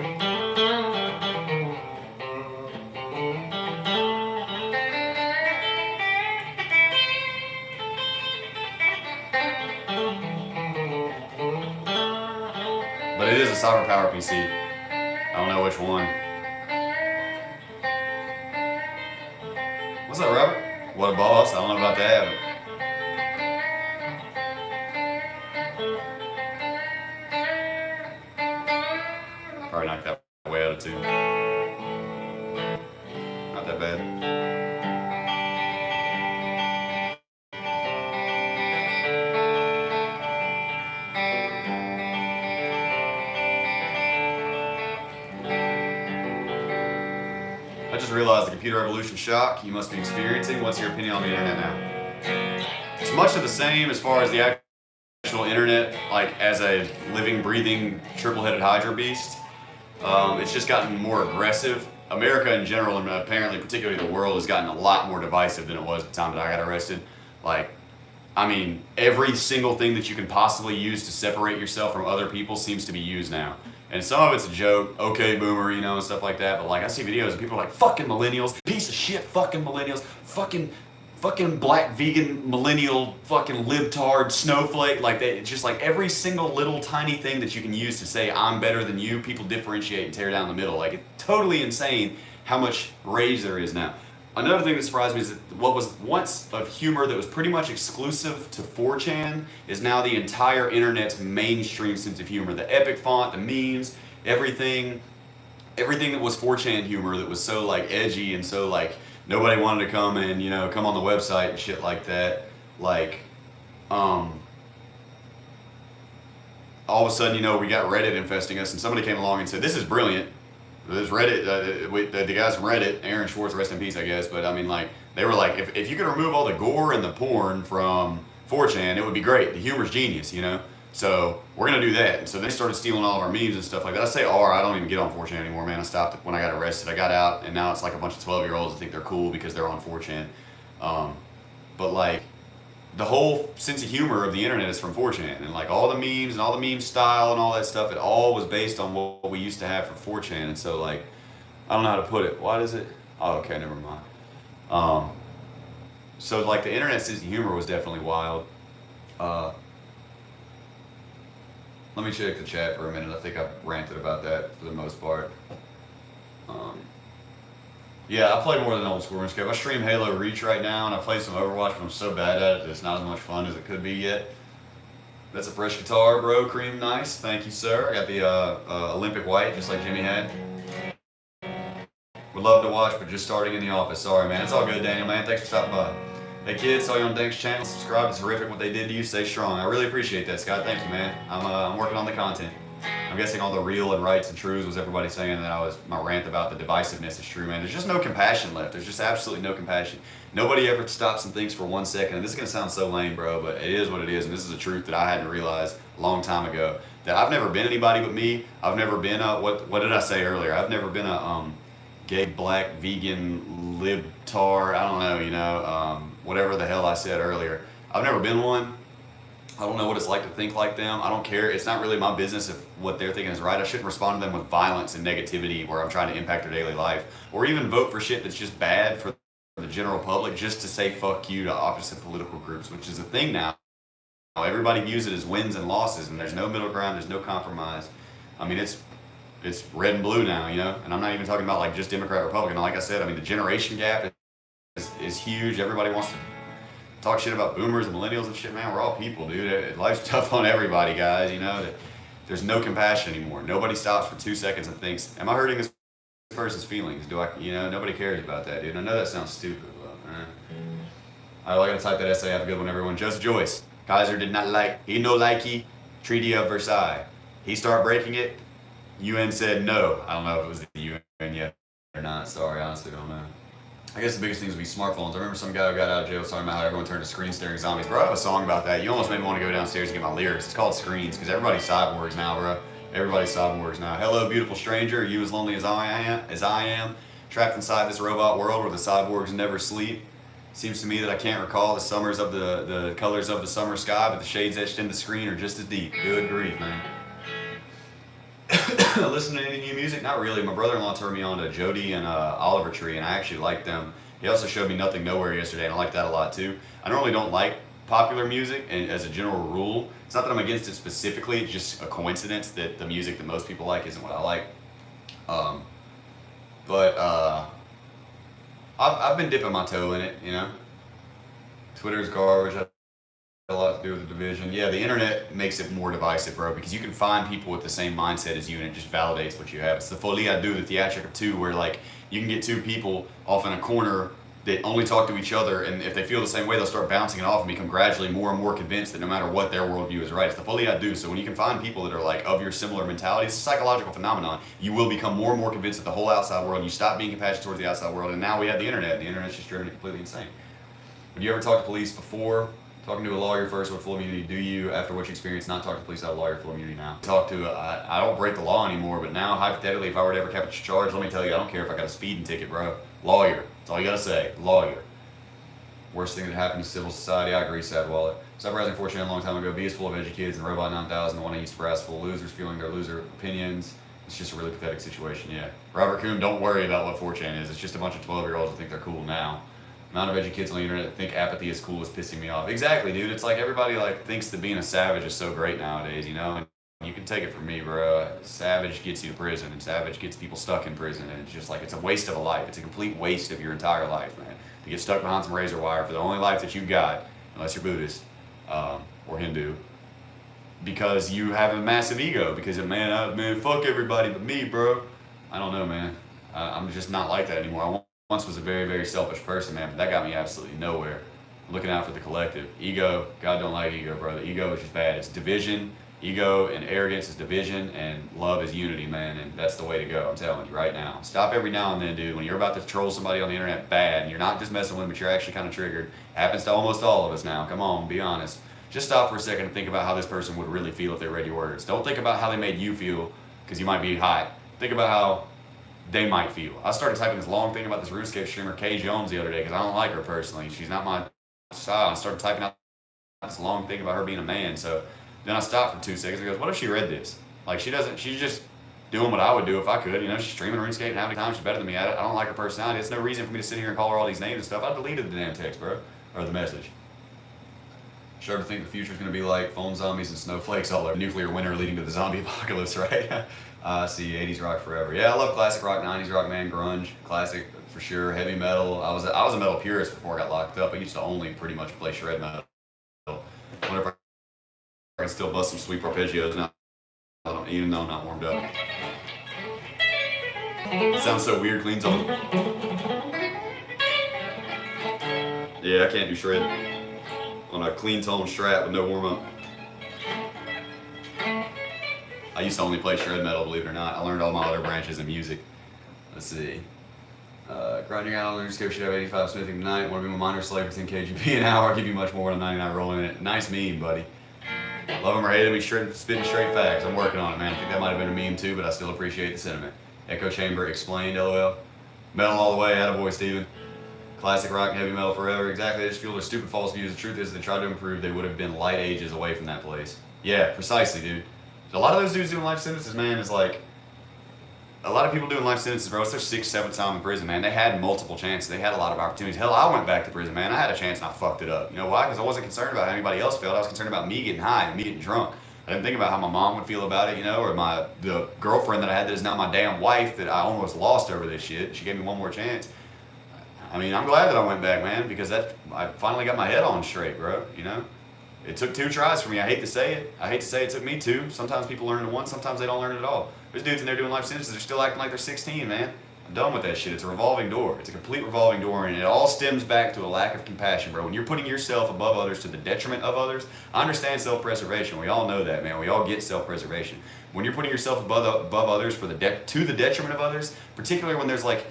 But it is a Cyber Power PC. I don't know which one. What's up, Robert? What a boss. I don't know about that. But probably knocked that way out of tune. Not that bad. I just realized the computer revolution shock you must be experiencing. What's your opinion on the internet now? It's much of the same as far as the actual internet, like as a living, breathing, triple-headed Hydra beast. It's just gotten more aggressive. America in general, and apparently particularly the world, has gotten a lot more divisive than it was at the time that I got arrested. Like, I mean, every single thing that you can possibly use to separate yourself from other people seems to be used now. And some of it's a joke, okay, boomer, you know, and stuff like that. But like, I see videos and people are like, fucking millennials, piece of shit, fucking millennials, fucking black vegan millennial, fucking libtard snowflake. Like, it's just like every single little tiny thing that you can use to say I'm better than you, people differentiate and tear down the middle. Like, it's totally insane how much rage there is now. Another thing that surprised me is that what was once of humor that was pretty much exclusive to 4chan is now the entire internet's mainstream sense of humor. The epic font, the memes, everything that was 4chan humor that was so like edgy and so like nobody wanted to come and, you know, come on the website and shit like that. Like, all of a sudden, you know, we got Reddit infesting us and somebody came along and said, this is brilliant. This Reddit, the guys from Reddit, Aaron Schwartz, rest in peace, I guess. But I mean, like, they were like, if you could remove all the gore and the porn from 4chan, it would be great. The humor's genius, you know. So we're gonna do that. And so they started stealing all of our memes and stuff like that. I say I don't even get on 4chan anymore, man. I stopped when I got arrested. I got out, and now it's like a bunch of 12-year-olds that think they're cool because they're on 4chan. But like, the whole sense of humor of the internet is from 4chan, and like all the memes and all the meme style and all that stuff, it all was based on what we used to have for 4chan. And so like, I don't know how to put it. Why does it? Oh, okay, never mind. So like the internet sense of humor was definitely wild. Let me check the chat for a minute. I think I've ranted about that for the most part. Yeah, I play more than old school RuneScape. I stream Halo Reach right now, and I play some Overwatch, but I'm so bad at it that it's not as much fun as it could be yet. That's a fresh guitar, bro. Cream, nice. Thank you, sir. I got the Olympic white, just like Jimmy had. Would love to watch, but just starting in the office. Sorry, man. It's all good, Daniel, man. Thanks for stopping by. Hey, kids, saw you on Dank's channel. Subscribe. It's horrific what they did to you. Stay strong. I really appreciate that, Scott. Thank you, man. I'm working on the content. I'm guessing all the real and rights and truths was everybody saying that my rant about the divisiveness is true, man. There's just no compassion left. There's just absolutely no compassion. Nobody ever stops and thinks for 1 second. And this is going to sound so lame, bro, but it is what it is. And this is a truth that I had to realize a long time ago. That I've never been anybody but me. I've never been what did I say earlier? I've never been a gay, black, vegan, libtard, I don't know, you know, whatever the hell I said earlier. I've never been one. I don't know what it's like to think like them. I don't care. It's not really my business if what they're thinking is right. I shouldn't respond to them with violence and negativity where I'm trying to impact their daily life. Or even vote for shit that's just bad for the general public just to say fuck you to opposite political groups, which is a thing now. Everybody views it as wins and losses, and there's no middle ground, there's no compromise. I mean, it's red and blue now, you know? And I'm not even talking about like just Democrat, Republican. Like I said, I mean, the generation gap is huge. Everybody wants to talk shit about boomers and millennials and shit, man. We're all people, dude. Life's tough on everybody, guys, you know? There's no compassion anymore. Nobody stops for 2 seconds and thinks, am I hurting this person's feelings? You know, nobody cares about that, dude. I know that sounds stupid, but, I gotta type that essay. Have a good one, everyone. Just Joyce. Kaiser did not he no likey Treaty of Versailles. He started breaking it. UN said no. I don't know if it was the UN yet or not. Sorry, honestly, don't know. I guess the biggest things would be smartphones. I remember some guy who got out of jail talking about how everyone turned to screen staring zombies. Bro, I have a song about that. You almost made me want to go downstairs and get my lyrics. It's called Screens, because everybody's cyborgs now, bro. Everybody's cyborgs now. Hello, beautiful stranger. Are you as lonely as I am? Trapped inside this robot world where the cyborgs never sleep. Seems to me that I can't recall the colors of the summer sky, but the shades etched in the screen are just as deep. Good grief, man. Listen to any new music? Not really. My brother-in-law turned me on to Jody and Oliver Tree, and I actually liked them. He also showed me Nothing Nowhere yesterday, and I liked that a lot too. I normally don't like popular music, and as a general rule, it's not that I'm against it specifically. It's just a coincidence that the music that most people like isn't what I like. Um, but I've been dipping my toe in it. You know, Twitter's garbage. A lot to do with the division. Yeah, the internet makes it more divisive, bro, because you can find people with the same mindset as you, and it just validates what you have. It's the folie à deux, the theatric of two, where like you can get two people off in a corner that only talk to each other, and if they feel the same way, they'll start bouncing it off and become gradually more and more convinced that no matter what, their worldview is right. It's the folie à deux. So when you can find people that are like of your similar mentality, it's a psychological phenomenon. You will become more and more convinced of the whole outside world, and you stop being compassionate towards the outside world. And now we have the internet. The internet's just driven it completely insane. Have you ever talked to police before? Talking to a lawyer first with full immunity, do you, after what you experienced, not talk to police without a lawyer, full immunity now? I don't break the law anymore, but now, hypothetically, if I were to ever capture charge, let me tell you, I don't care if I got a speeding ticket, bro. Lawyer. That's all you gotta say. Lawyer. Worst thing that happened to civil society, I agree, Sad Wallet. Stop rising 4chan a long time ago. B is full of edgy kids, and Robot 9000, the one I used to harass, full of losers, feeling their loser opinions. It's just a really pathetic situation, yeah. Robert Kuhn, don't worry about what 4chan is. It's just a bunch of 12-year-olds who think they're cool now. Amount of edgy kids on the internet that think apathy is cool is pissing me off. Exactly, dude. It's like everybody like thinks that being a savage is so great nowadays, you know? And you can take it from me, bro. Savage gets you to prison, and savage gets people stuck in prison, and it's just like, it's a waste of a life. It's a complete waste of your entire life, man. To get stuck behind some razor wire for the only life that you've got, unless you're Buddhist or Hindu, because you have a massive ego, because man, fuck everybody but me, bro. I don't know, man. I'm just not like that anymore. I once was a very, very selfish person, man, but that got me absolutely nowhere. Looking out for the collective. Ego, God don't like ego, bro. The ego is just bad. It's division. Ego and arrogance is division, and love is unity, man, and that's the way to go, I'm telling you right now. Stop every now and then, dude. When you're about to troll somebody on the internet bad, and you're not just messing with them, but you're actually kind of triggered. Happens to almost all of us now. Come on, be honest. Just stop for a second and think about how this person would really feel if they read your words. Don't think about how they made you feel, because you might be hot. Think about how they might feel. I started typing this long thing about this RuneScape streamer Kay Jones the other day because I don't like her personally. She's not my style. I started typing out this long thing about her being a man. So then I stopped for 2 seconds and goes, what if she read this? Like she's just doing what I would do if I could. You know, she's streaming RuneScape and having a time. She's better than me at it. I don't like her personality. It's no reason for me to sit here and call her all these names and stuff. I deleted the damn text, bro. Or the message. Sure to think the future's going to be like phone zombies and snowflakes all over. Nuclear winter leading to the zombie apocalypse, right? See, 80s rock forever. Yeah, I love classic rock, 90s rock, man, grunge, classic for sure, heavy metal. I was a metal purist before I got locked up. I used to only pretty much play shred metal. Whenever I can still bust some sweet arpeggios now, even though I'm not warmed up. It sounds so weird, clean tone. Yeah, I can't do shred on a clean tone Strat with no warm up. I used to only play shred metal, believe it or not. I learned all my other branches of music. Let's see. Grinding out on RuneScape should have 85 smithing tonight. Want to be my miner slave for 10 KGP an hour. I'll give you much more than 99 rolling in it. Nice meme, buddy. Love him or hate him, he's spitting straight facts. I'm working on it, man. I think that might have been a meme too, but I still appreciate the sentiment. Echo Chamber explained, LOL. Metal all the way, attaboy, Steven. Classic rock, heavy metal forever. Exactly, they just fuel their stupid false views. The truth is, they tried to improve, they would have been light ages away from that place. Yeah, precisely, dude. A lot of those dudes doing life sentences, man, is like, a lot of people doing life sentences, bro, it's their 6th, 7th time in prison, man. They had multiple chances. They had a lot of opportunities. Hell, I went back to prison, man. I had a chance and I fucked it up. You know why? Because I wasn't concerned about how anybody else felt. I was concerned about me getting high and me getting drunk. I didn't think about how my mom would feel about it, you know, or the girlfriend that I had that is now my damn wife that I almost lost over this shit. She gave me one more chance. I mean, I'm glad that I went back, man, because I finally got my head on straight, bro, you know? It took 2 tries for me. I hate to say it. I hate to say it took me 2. Sometimes people learn it once, sometimes they don't learn it at all. There's dudes in there doing life sentences, they're still acting like they're 16, man. I'm done with that shit. It's a revolving door. It's a complete revolving door, and it all stems back to a lack of compassion, bro. When you're putting yourself above others to the detriment of others, I understand self-preservation. We all know that, man. We all get self-preservation. When you're putting yourself above others to the detriment of others, particularly when there's like,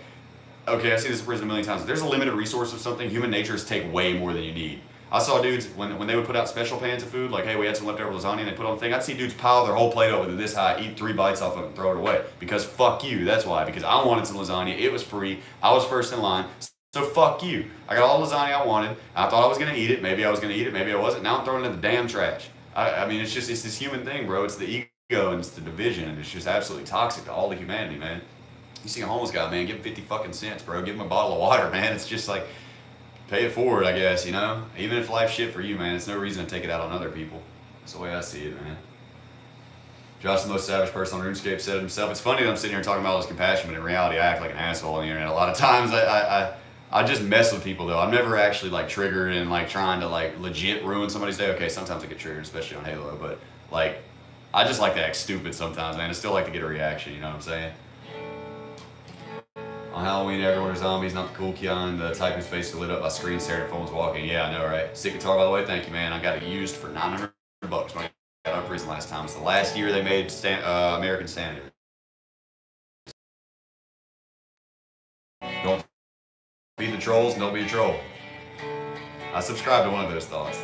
okay, I've seen this in prison a million times. If there's a limited resource of something, human nature is take way more than you need. I saw dudes, when they would put out special pans of food, like, hey, we had some leftover lasagna, and they put on the thing, I'd see dudes pile their whole plate over to this high, eat 3 bites off of it, and throw it away. Because fuck you, that's why. Because I wanted some lasagna, it was free, I was first in line, so fuck you. I got all the lasagna I wanted, I thought I was going to eat it, maybe I was going to eat it, maybe I wasn't, now I'm throwing it in the damn trash. I mean, it's this human thing, bro. It's the ego, and it's the division, and it's just absolutely toxic to all the humanity, man. You see a homeless guy, man, give him 50 fucking cents, bro. Give him a bottle of water, man. It's just like, pay it forward, I guess, you know? Even if life's shit for you, man, it's no reason to take it out on other people. That's the way I see it, man. Josh, the most savage person on RuneScape, said himself, it's funny that I'm sitting here talking about all this compassion, but in reality, I act like an asshole on the internet. A lot of times, I just mess with people, though. I'm never actually, like, triggered and, like, trying to, like, legit ruin somebody's day. Okay, sometimes I get triggered, especially on Halo, but, like, I just like to act stupid sometimes, man. I still like to get a reaction, you know what I'm saying? On Halloween, everyone are zombies, not the cool kind, the type whose face is lit up by screen staring at phones walking. Yeah, I know, right? Sick guitar, by the way, thank you, man. I got it used for $900 when I got out of prison last time. It's the last year they made American Standard. Don't feed the trolls, and don't be a troll. I subscribe to one of those thoughts.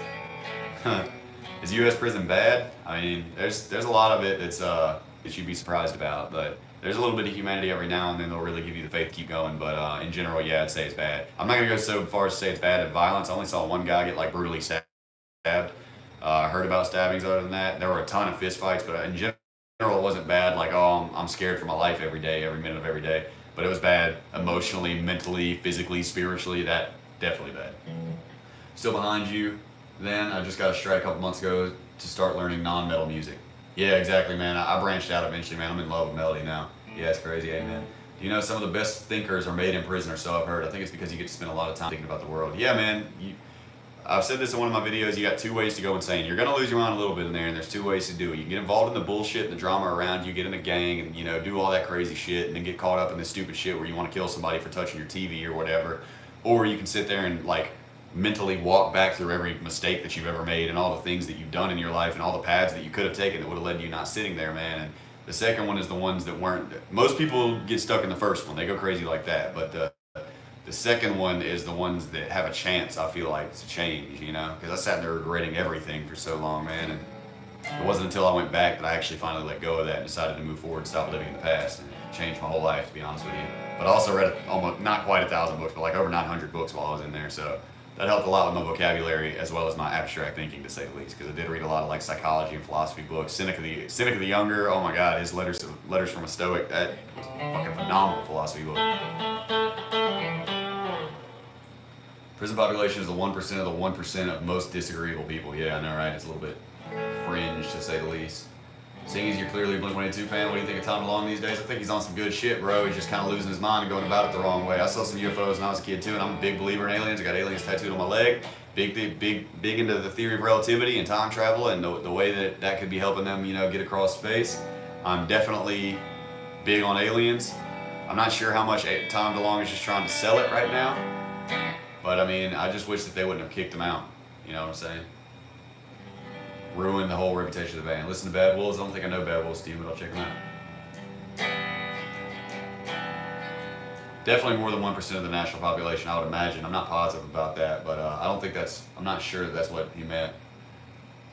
Is U.S. prison bad? I mean, there's a lot of it that you'd be surprised about, but there's a little bit of humanity every now and then. They'll really give you the faith to keep going, but in general, yeah, I'd say it's bad. I'm not gonna go so far as to say it's bad at violence. I only saw one guy get like brutally stabbed. I heard about stabbings other than that. There were a ton of fist fights, but in general, it wasn't bad. Like, oh, I'm scared for my life every day, every minute of every day. But it was bad emotionally, mentally, physically, spiritually. That definitely bad. Still behind you. Then I just got a strike a couple months ago to start learning non-metal music. Yeah, exactly, man. I branched out eventually, man. I'm in love with melody now. Yeah, it's crazy, amen. Do you know some of the best thinkers are made in prison, or so I've heard? I think it's because you get to spend a lot of time thinking about the world. Yeah, man. I've said this in one of my videos. You got two ways to go insane. You're gonna lose your mind a little bit in there, and there's two ways to do it. You can get involved in the bullshit and the drama around you, get in a gang, and do all that crazy shit, and then get caught up in this stupid shit where you want to kill somebody for touching your TV or whatever. Or you can sit there and like mentally walk back through every mistake that you've ever made and all the things that you've done in your life and all the paths that you could have taken that would have led to you not sitting there, man. And the second one is the ones that weren't. Most people get stuck in the first one. They go crazy like that. But the second one is the ones that have a chance, I feel like, to change, because I sat there regretting everything for so long, man. And it wasn't until I went back that I actually finally let go of that and decided to move forward and stop living in the past. And it changed my whole life, to be honest with you. But I also read almost, not quite 1,000 books, but like over 900 books while I was in there. So that helped a lot with my vocabulary as well as my abstract thinking, to say the least, because I did read a lot of like psychology and philosophy books. Seneca the Younger, oh my God, his letters from a Stoic, that was a fucking phenomenal philosophy book. Prison population is the 1% of the 1% of most disagreeable people. Yeah, I know, right? It's a little bit fringe, to say the least. Seeing as you're clearly a Blink-182 fan, what do you think of Tom DeLonge these days? I think he's on some good shit, bro. He's just kind of losing his mind and going about it the wrong way. I saw some UFOs when I was a kid too, and I'm a big believer in aliens. I got aliens tattooed on my leg. Big into the theory of relativity and time travel and the way that could be helping them, get across space. I'm definitely big on aliens. I'm not sure how much Tom DeLonge is just trying to sell it right now, but I mean, I just wish that they wouldn't have kicked him out. You know what I'm saying? Ruined the whole reputation of the band. Listen to Bad Wolves. I don't think I know Bad Wolves, Steve, but I'll check them out. Definitely more than 1% of the national population, I would imagine. I'm not positive about that, but I'm not sure that's what he meant.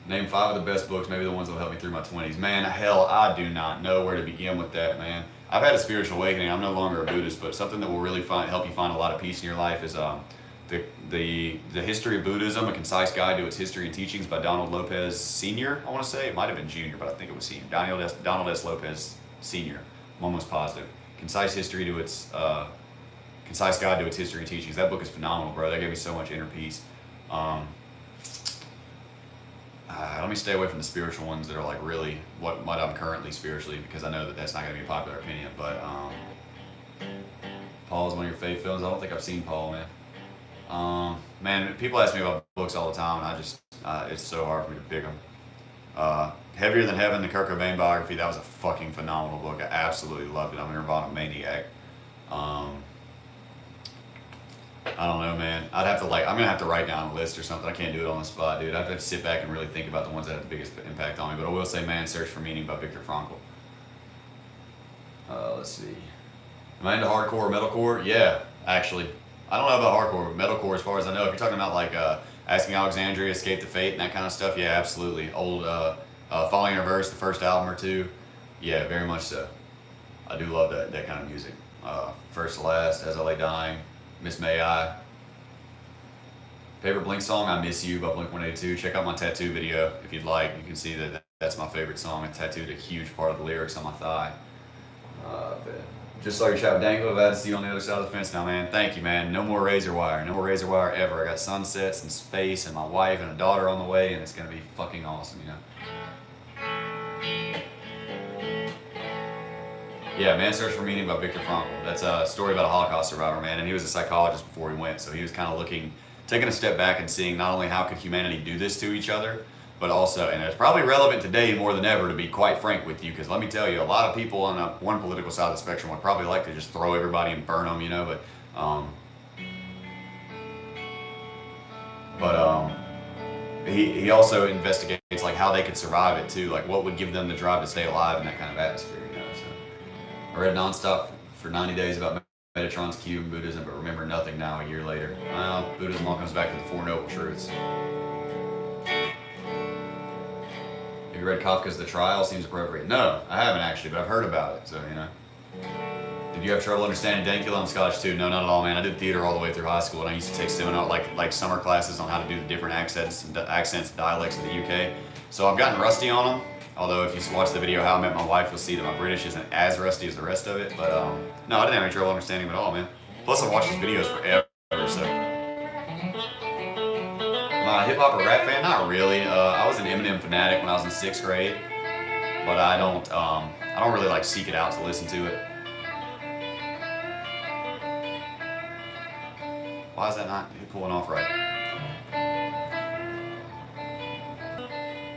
Name 5 of the best books, maybe the ones that will help me through my 20s. Man, hell, I do not know where to begin with that, man. I've had a spiritual awakening. I'm no longer a Buddhist, but something that will really help you find a lot of peace in your life is the History of Buddhism, A Concise Guide to Its History and Teachings by Donald Lopez Sr. I want to say. It might have been Jr., but I think it was Sr. Donald S. Lopez Sr. I'm almost positive. Concise Guide to Its History and Teachings. That book is phenomenal, bro. That gave me so much inner peace. Let me stay away from the spiritual ones that are like really what I'm currently spiritually, because I know that that's not going to be a popular opinion. But Paul is one of your fave films. I don't think I've seen Paul, man. Man, people ask me about books all the time, and I just, it's so hard for me to pick them. Heavier Than Heaven, the Kurt Cobain biography, that was a fucking phenomenal book. I absolutely loved it. I'm a Nirvana maniac. I don't know, man. I'm gonna have to write down a list or something. I can't do it on the spot, dude. I have to sit back and really think about the ones that have the biggest impact on me. But I will say Man's Search for Meaning by Viktor Frankl. Let's see. Am I into hardcore or metalcore? Yeah, actually. I don't know about hardcore, but metalcore, as far as I know. If you're talking about like Asking Alexandria, Escape the Fate, and that kind of stuff, yeah, absolutely. Old Falling in Reverse, the first album or two, yeah, very much so. I do love that kind of music. First to Last, As I Lay Dying, Miss May I. Favorite Blink song, I Miss You by Blink-182. Check out my tattoo video if you'd like. You can see that that's my favorite song. I tattooed a huge part of the lyrics on my thigh. Just saw your shot dangle. Glad to see you on the other side of the fence now, man. Thank you, man. No more razor wire. No more razor wire ever. I got sunsets and space and my wife and a daughter on the way, and it's gonna be fucking awesome, you know. Yeah, Man's Search for Meaning by Viktor Frankl. That's a story about a Holocaust survivor, man, and he was a psychologist before he went, so he was kind of taking a step back and seeing not only how could humanity do this to each other, but also, and it's probably relevant today more than ever, to be quite frank with you, because let me tell you, a lot of people on one political side of the spectrum would probably like to just throw everybody and burn them, you know, he also investigates like how they could survive it too, like what would give them the drive to stay alive in that kind of atmosphere, you know. So I read nonstop for 90 days about Metatron's Cube and Buddhism, but remember nothing now a year later. Well, Buddhism all comes back to the Four Noble Truths. Have you read Kafka's The Trial? Seems appropriate. No, I haven't actually, but I've heard about it, so, you know. Did you have trouble understanding Dankula? I'm Scottish too. No, not at all, man. I did theater all the way through high school, and I used to take seminar, like summer classes on how to do the different accents and dialects of the UK. So I've gotten rusty on them. Although if you watch the video How I Met My Wife, you'll see that my British isn't as rusty as the rest of it. But no, I didn't have any trouble understanding them at all, man. Plus I've watched these videos forever, so. Am I a hip hop or rap fan? Not really. I was an Eminem fanatic when I was in 6th grade, but I don't really like seek it out to listen to it. Why is that not pulling off right?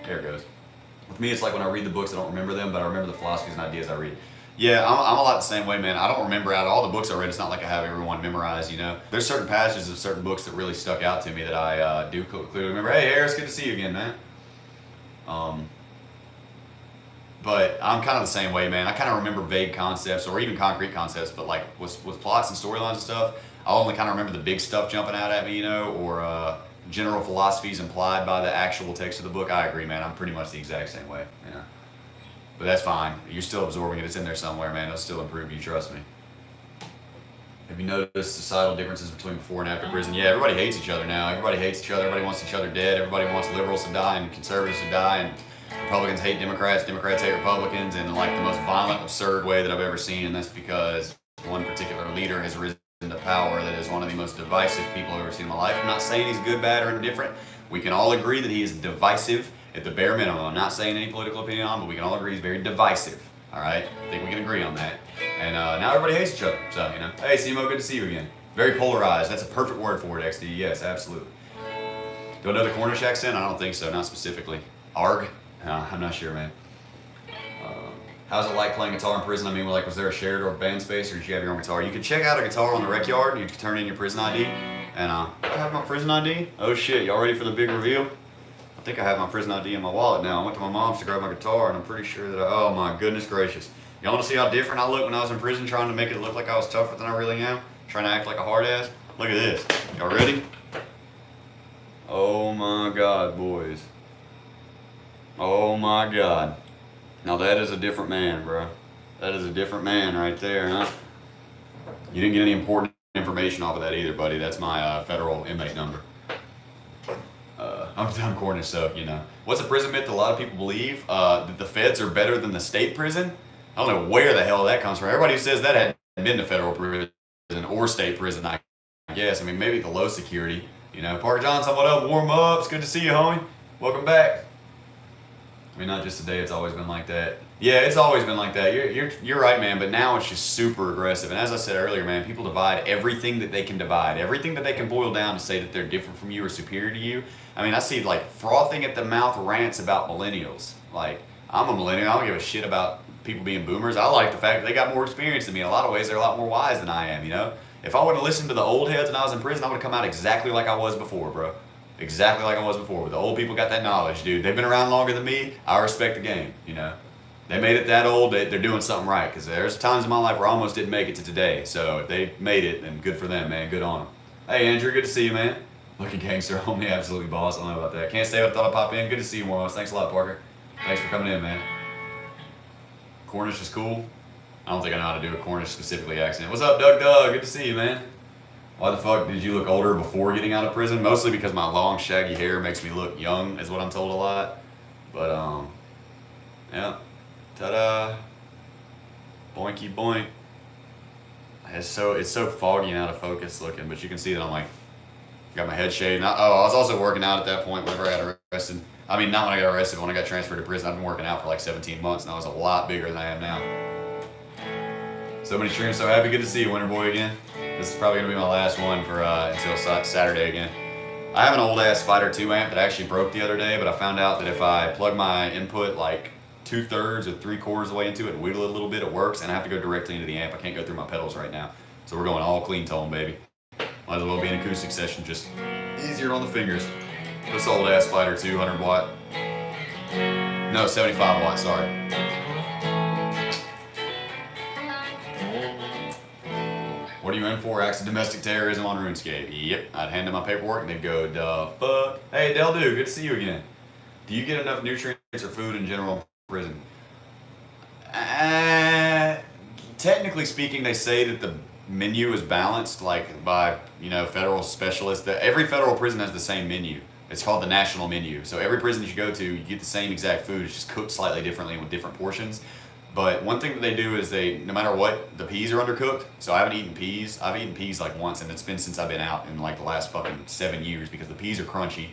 There it goes. With me, it's like when I read the books, I don't remember them, but I remember the philosophies and ideas I read. Yeah, I'm a lot the same way, man. I don't remember out of all the books I read. It's not like I have everyone memorized, you know. There's certain passages of certain books that really stuck out to me that I do clearly remember. Hey, Harris, good to see you again, man. But I'm kind of the same way, man. I kind of remember vague concepts or even concrete concepts, but like with plots and storylines and stuff, I only kind of remember the big stuff jumping out at me, you know, or general philosophies implied by the actual text of the book. I agree, man. I'm pretty much the exact same way, you know. But that's fine. You're still absorbing it. It's in there somewhere, man. It'll still improve you, trust me. Have you noticed societal differences between before and after prison? Yeah, everybody hates each other now. Everybody hates each other. Everybody wants each other dead. Everybody wants liberals to die and conservatives to die. And Republicans hate Democrats. Democrats hate Republicans in like the most violent, absurd way that I've ever seen. And that's because one particular leader has risen to power that is one of the most divisive people I've ever seen in my life. I'm not saying he's good, bad, or indifferent. We can all agree that he is divisive at the bare minimum. I'm not saying any political opinion on him, but we can all agree he's very divisive. All right? I think we can agree on that. And now everybody hates each other. So, you know. Hey, Simo, good to see you again. Very polarized. That's a perfect word for it, XD. Yes, absolutely. Do I know the Cornish accent? I don't think so. Not specifically. Arg? No, I'm not sure, man. How's it like playing guitar in prison? I mean, like, was there a shared or band space, or did you have your own guitar? You could check out a guitar on the rec yard. You could turn in your prison ID. And I have my prison ID. Oh shit, y'all ready for the big reveal? I think I have my prison ID in my wallet now. I went to my mom's to grab my guitar, and I'm pretty sure that oh my goodness gracious. Y'all want to see how different I look when I was in prison, trying to make it look like I was tougher than I really am? Trying to act like a hard ass? Look at this. Y'all ready? Oh my God, boys. Oh my God. Now that is a different man, bro. That is a different man right there, huh? You didn't get any important information off of that either, buddy. That's my federal inmate number. I'm Cornish, so, you know. What's a prison myth that a lot of people believe? That the feds are better than the state prison? I don't know where the hell that comes from. Everybody who says that hadn't been to federal prison or state prison, I guess. I mean, maybe the low security. You know, Parker Johnson, what up? Warm up. It's good to see you, homie. Welcome back. I mean, not just today, it's always been like that. Yeah, it's always been like that. You're right, man, but now it's just super aggressive. And as I said earlier, man, people divide everything that they can divide. Everything that they can boil down to say that they're different from you or superior to you. I mean, I see, like, frothing at the mouth rants about millennials. Like, I'm a millennial. I don't give a shit about people being boomers. I like the fact that they got more experience than me. In a lot of ways, they're a lot more wise than I am, you know? If I would have listened to the old heads when I was in prison, I would have come out exactly like I was before, bro. Exactly like I was before. But the old people got that knowledge, dude. They've been around longer than me. I respect the game, you know? They made it that old, they're doing something right. Because there's times in my life where I almost didn't make it to today. So if they made it, then good for them, man. Good on them. Hey, Andrew, good to see you, man. Looking gangster, homie, absolutely boss. I don't know about that. Can't stay up, thought I'd pop in. Good to see you, Morris. Thanks a lot, Parker. Thanks for coming in, man. Cornish is cool. I don't think I know how to do a Cornish specifically accent. What's up, Doug? Good to see you, man. Why the fuck did you look older before getting out of prison? Mostly because my long, shaggy hair makes me look young, is what I'm told a lot. But, yeah. Ta-da. Boinky boink. it's so foggy and out of focus looking, but you can see that I'm like got my head shaved. I was also working out at that point whenever I got arrested. I mean, not when I got arrested, but when I got transferred to prison. I've been working out for like 17 months, and I was a lot bigger than I am now. So many streams, so happy. Good to see you, Winter Boy, again. This is probably gonna be my last one for until Saturday again. I have an old ass Spider 2 amp that actually broke the other day, but I found out that if I plug my input like 2/3 or 3/4 of the way into it and wiggle it a little bit, it works, and I have to go directly into the amp. I can't go through my pedals right now. So we're going all clean tone, baby. Might as well be an acoustic session, just easier on the fingers. This old ass Spider 2, 100 watt. No, 75 watt, sorry. What are you in for? Acts of domestic terrorism on RuneScape. Yep, I'd hand them my paperwork and they'd go, duh, fuck. Hey, Del Dude, good to see you again. Do you get enough nutrients or food in general in prison? Technically speaking, they say that the menu is balanced, like by federal specialists. That every federal prison has the same menu. It's called the national menu. So every prison that you go to, you get the same exact food. It's just cooked slightly differently with different portions. But one thing that they do is no matter what, the peas are undercooked. So I haven't eaten peas. I've eaten peas like once, and it's been since I've been out in like the last fucking 7 years because the peas are crunchy.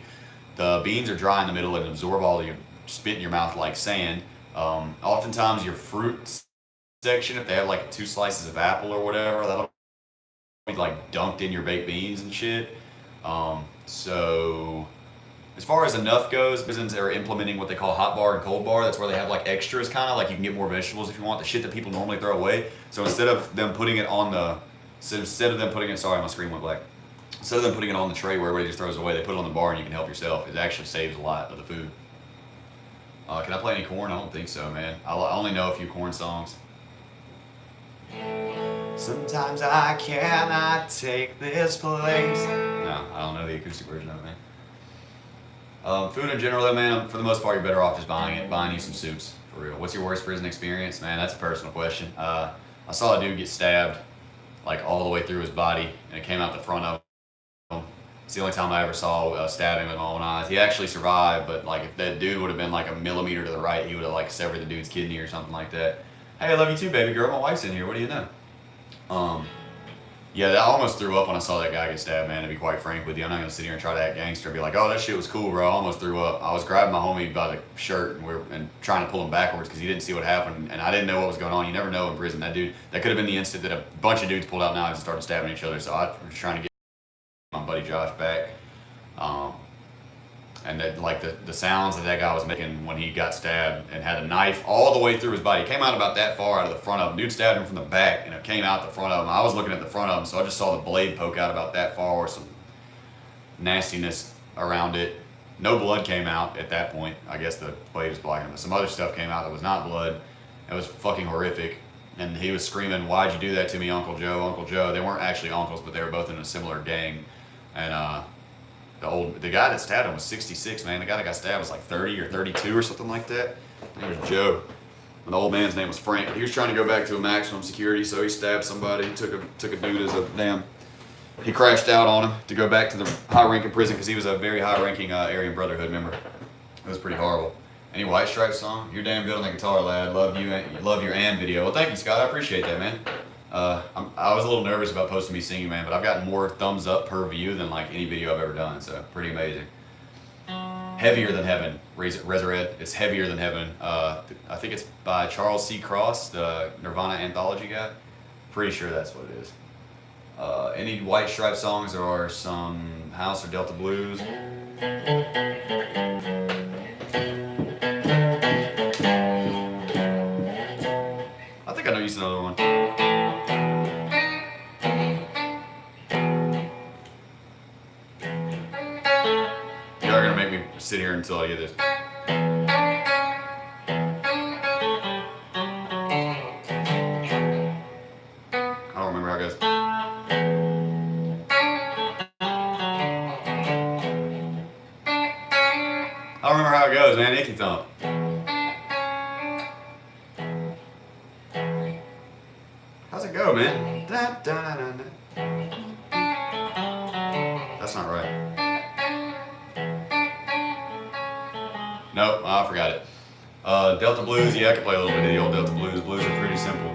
The beans are dry in the middle and absorb all your spit in your mouth like sand. Oftentimes your fruit section, if they have like 2 slices of apple or whatever, that'll be like dunked in your baked beans and shit. So as far as enough goes, prisons are implementing what they call hot bar and cold bar. That's where they have like extras, kind of like you can get more vegetables if you want, the shit that people normally throw away. So instead of them putting it on sorry, my screen went black. Instead of them putting it on the tray where everybody just throws it away, they put it on the bar and you can help yourself. It actually saves a lot of the food. Can I play any Korn? I don't think so, man. I only know a few Korn songs. Sometimes I cannot take this place. No, I don't know the acoustic version of it, man. Food in general, though, man, for the most part, you're better off just buying you some soups, for real. What's your worst prison experience? Man, that's a personal question. I saw a dude get stabbed, like, all the way through his body, and it came out the front of him. It's the only time I ever saw stabbing with my own eyes. He actually survived, but, like, if that dude would have been, like, a millimeter to the right, he would have, like, severed the dude's kidney or something like that. Hey, I love you too, baby girl. My wife's in here. What do you know? Yeah, I almost threw up when I saw that guy get stabbed, man, to be quite frank with you. I'm not going to sit here and try to act gangster and be like, oh, that shit was cool, bro. I almost threw up. I was grabbing my homie by the shirt and trying to pull him backwards because he didn't see what happened, and I didn't know what was going on. You never know in prison. That could have been the instant that a bunch of dudes pulled out knives and started stabbing each other, so I was trying to get my buddy Josh back. And that, like the sounds that guy was making when he got stabbed and had a knife all the way through his body. It came out about that far out of the front of him. Dude stabbed him from the back and it came out the front of him. I was looking at the front of him, so I just saw the blade poke out about that far or some nastiness around it. No blood came out at that point. I guess the blade was blackened, but some other stuff came out that was not blood. It was fucking horrific. And he was screaming, "Why'd you do that to me, Uncle Joe, Uncle Joe?" They weren't actually uncles, but they were both in a similar gang. And the guy that stabbed him was 66, man. The guy that got stabbed was like 30 or 32 or something like that. His name was Joe. And the old man's name was Frank. He was trying to go back to a maximum security, so he stabbed somebody. He took a dude as a damn. He crashed out on him to go back to the high-ranking prison because he was a very high-ranking Aryan Brotherhood member. It was pretty horrible. Any White Stripes song? You're damn good on the guitar, lad. Love your and video. Well, thank you, Scott. I appreciate that, man. I was a little nervous about posting me singing, man, but I've gotten more thumbs up per view than like any video I've ever done, so pretty amazing. Heavier Than Heaven, Resurrect. It's Heavier Than Heaven. I think it's by Charles C. Cross, the Nirvana anthology guy. Pretty sure that's what it is. Any White Stripe songs or some House or Delta Blues? I think I know you said another one. Y'all are gonna make me sit here until I get this. I don't remember how it goes. I don't remember how it goes, man. Icky Thump. How's it go, man? Da, da, da, da. That's not right. Nope, I forgot it. Delta Blues, yeah, I can play a little bit of the old Delta Blues. Blues are pretty simple.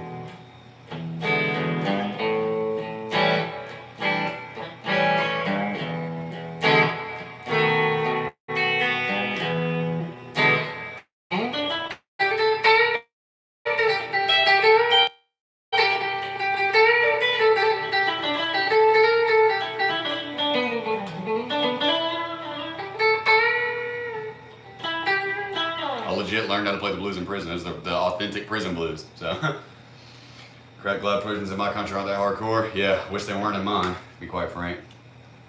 prison. Those are the authentic prison blues. So, crack glad prisons in my country aren't that hardcore. Yeah, wish they weren't in mine, to be quite frank.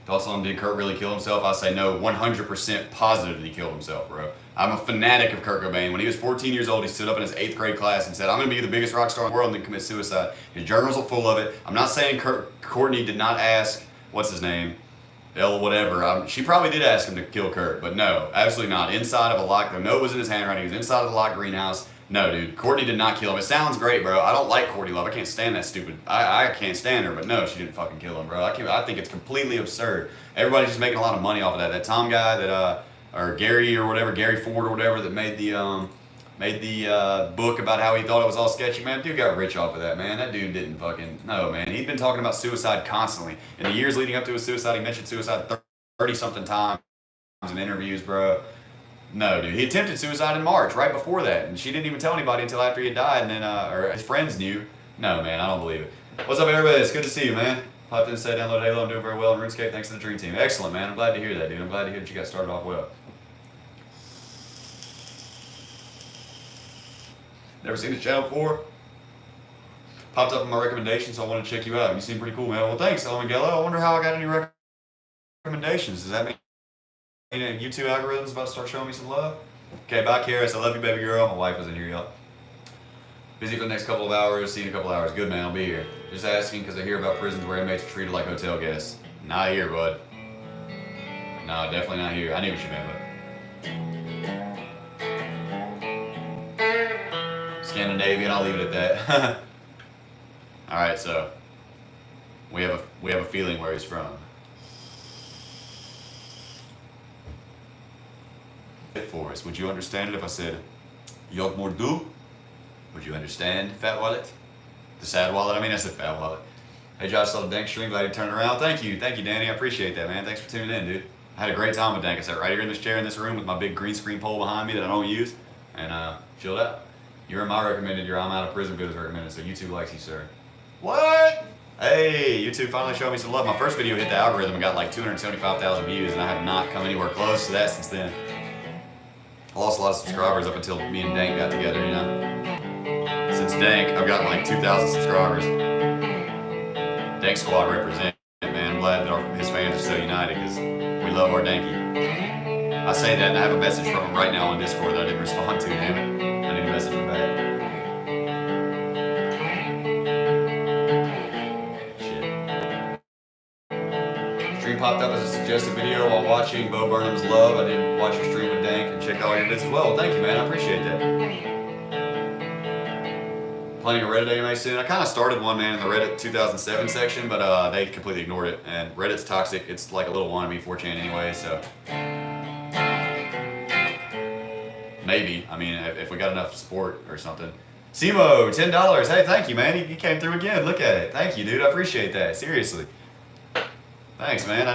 Thoughts on did Kurt really kill himself? I say no, 100% positive that he killed himself, bro. I'm a fanatic of Kurt Cobain. When he was 14 years old, he stood up in his 8th grade class and said, I'm going to be the biggest rock star in the world, and then commit suicide. His journals are full of it. I'm not saying Courtney did not ask, what's his name? L whatever. She probably did ask him to kill Kurt, but no, absolutely not. Inside of a locked, the note was in his handwriting. He was inside of the locked greenhouse. No, dude, Courtney did not kill him. It sounds great, bro. I don't like Courtney Love. I can't stand that stupid. I can't stand her, but no, she didn't fucking kill him, bro. I think it's completely absurd. Everybody's just making a lot of money off of that. That Tom guy that or Gary or whatever, Gary Ford or whatever, that made the book about how he thought it was all sketchy, man. Dude got rich off of that, man. That dude didn't fucking no, man. He'd been talking about suicide constantly. In the years leading up to his suicide, he mentioned suicide 30 something times in interviews, bro. No, dude. He attempted suicide in March, right before that, and she didn't even tell anybody until after he had died, and then or his friends knew. No, man, I don't believe it. What's up, everybody? It's good to see you, man. Popped in and said, download Halo. I'm doing very well in RuneScape. Thanks to the Dream Team. Excellent, man. I'm glad to hear that, dude. I'm glad to hear that you got started off well. Never seen this channel before. Popped up in my recommendations, so I want to check you out. You seem pretty cool, man. Well, thanks, El Miguelo. I wonder how I got any recommendations. Does that mean YouTube algorithm's about to start showing me some love? Okay, bye, Karis. I love you, baby girl. My wife was in here, y'all. Busy for the next couple of hours. See you in a couple of hours. Good, man. I'll be here. Just asking because I hear about prisons where inmates are treated like hotel guests. Not here, bud. No, definitely not here. I knew what you meant, bud. Scandinavian. I'll leave it at that. All right, so we have a feeling where he's from. For us, would you understand it if I said Yog Mordu? Would you understand, Fat Wallet? The sad wallet? I mean, I said Fat Wallet. Hey Josh, saw the Dank stream, glad you turned around. Thank you, Danny, I appreciate that, man. Thanks for tuning in, dude. I had a great time with Dank. I sat right here in this chair in this room with my big green screen pole behind me that I don't use, and chilled out. You're in my recommended, your I'm out of prison videos recommended, so YouTube likes you, sir. What? Hey, YouTube finally showed me some love. My first video hit the algorithm and got like 275,000 views, and I have not come anywhere close to that since then. I lost a lot of subscribers up until me and Dank got together, you know. Since Dank, I've got like 2,000 subscribers. Dank Squad represent, man. I'm glad that his fans are so united because we love our Danky. I say that and I have a message from him right now on Discord that I didn't respond to, damn it. I need to message him back. Stream popped up as a suggested video while watching Bo Burnham's Love. I did watch your stream with Dank and checked all your vids as well. Thank you, man. I appreciate that. Planning a Reddit AMA soon. I kind of started one, man, in the Reddit 2007 section, but they completely ignored it. And Reddit's toxic. It's like a little wannabe 4chan anyway, so maybe. I mean, if we got enough support or something. Simo, $10. Hey, thank you, man. He came through again. Look at it. Thank you, dude. I appreciate that. Seriously. Thanks, man. I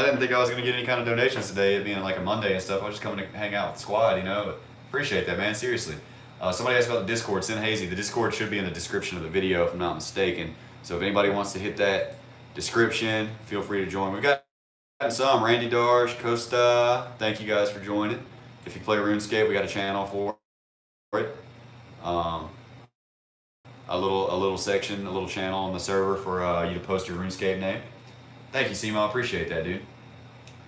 didn't think I was gonna get any kind of donations today, it being like a Monday and stuff. I was just coming to hang out with the squad, you know. But appreciate that, man. Seriously. Somebody asked about the Discord. Sin Hazy. The Discord should be in the description of the video, if I'm not mistaken. So if anybody wants to hit that description, feel free to join. We've got some. Randy Darsh, Costa. Thank you guys for joining. If you play RuneScape, we got a channel for it. A little section, a little channel on the server for you to post your RuneScape name. Thank you, Simo. I appreciate that, dude.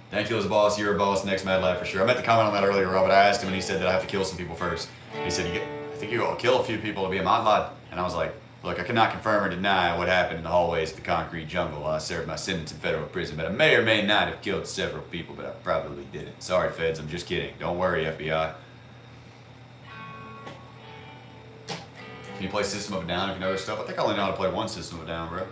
Thank you as a boss. You're a boss. Next Mad Lad for sure. I meant to comment on that earlier, Rob, but I asked him and he said that I have to kill some people first. He said, I think you ought to kill a few people to be a Mad Lad. And I was like, look, I cannot confirm or deny what happened in the hallways of the concrete jungle while I served my sentence in federal prison, but I may or may not have killed several people, but I probably didn't. Sorry, feds. I'm just kidding. Don't worry, FBI. Can you play System of a Down if you know this stuff? I think I only know how to play one System of a Down, bro.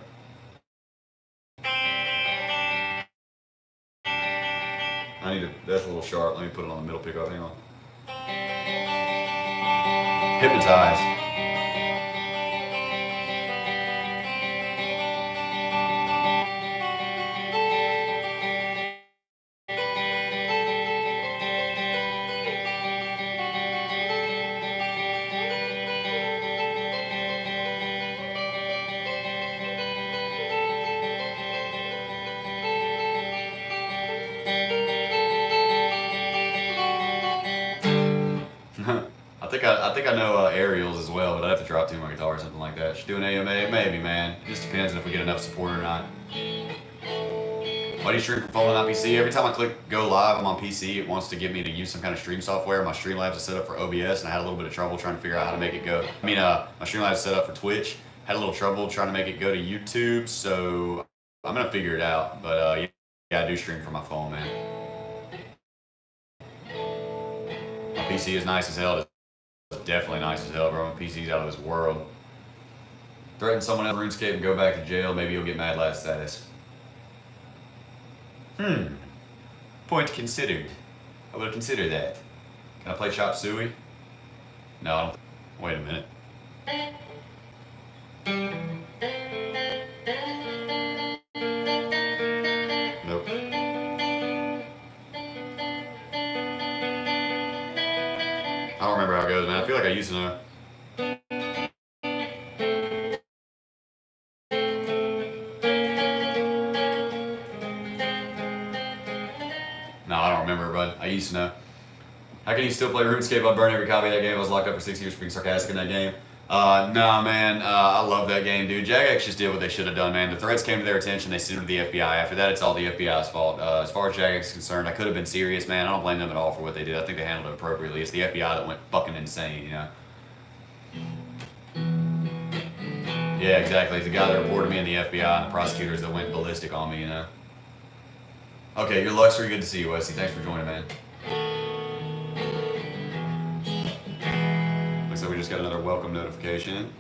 That's a little sharp. Let me put it on the middle pickup. Hang on. Hypnotize. I think I know Ariel's as well, but I'd have to drop to my guitar or something like that. Should do an AMA? Maybe, man. It just depends on if we get enough support or not. Why do you stream from phone and not PC? Every time I click go live, I'm on PC. It wants to get me to use some kind of stream software. My Streamlabs is set up for OBS, and I had a little bit of trouble trying to figure out how to make it go. I mean, my Streamlabs is set up for Twitch. Had a little trouble trying to make it go to YouTube, so I'm gonna figure it out. But yeah, I do stream from my phone, man. My PC is nice as hell. It's definitely nice as hell, bro. My PC's out of this world. Threaten someone else RuneScape and go back to jail. Maybe you'll get mad lad status. Point considered. I will consider that. Can I play Chop Suey? No, I don't. Wait a minute. Nope. I don't remember how it goes, man. I feel like I used to know. No, I don't remember, but I used to know. How can you still play RuneScape? I'd burn every copy of that game. I was locked up for 6 years for being sarcastic in that game. Nah, man. I love that game, dude. Jagex just did what they should have done, man. The threats came to their attention. They sued the FBI. After that, it's all the FBI's fault. As far as Jagex is concerned, I could have been serious, man. I don't blame them at all for what they did. I think they handled it appropriately. It's the FBI that went fucking insane, you know? Yeah, exactly. It's the guy that reported me in the FBI and the prosecutors that went ballistic on me, you know? Okay, your luxury. Good to see you, Wesley. Thanks for joining, man. Looks like we just got another welcome notification.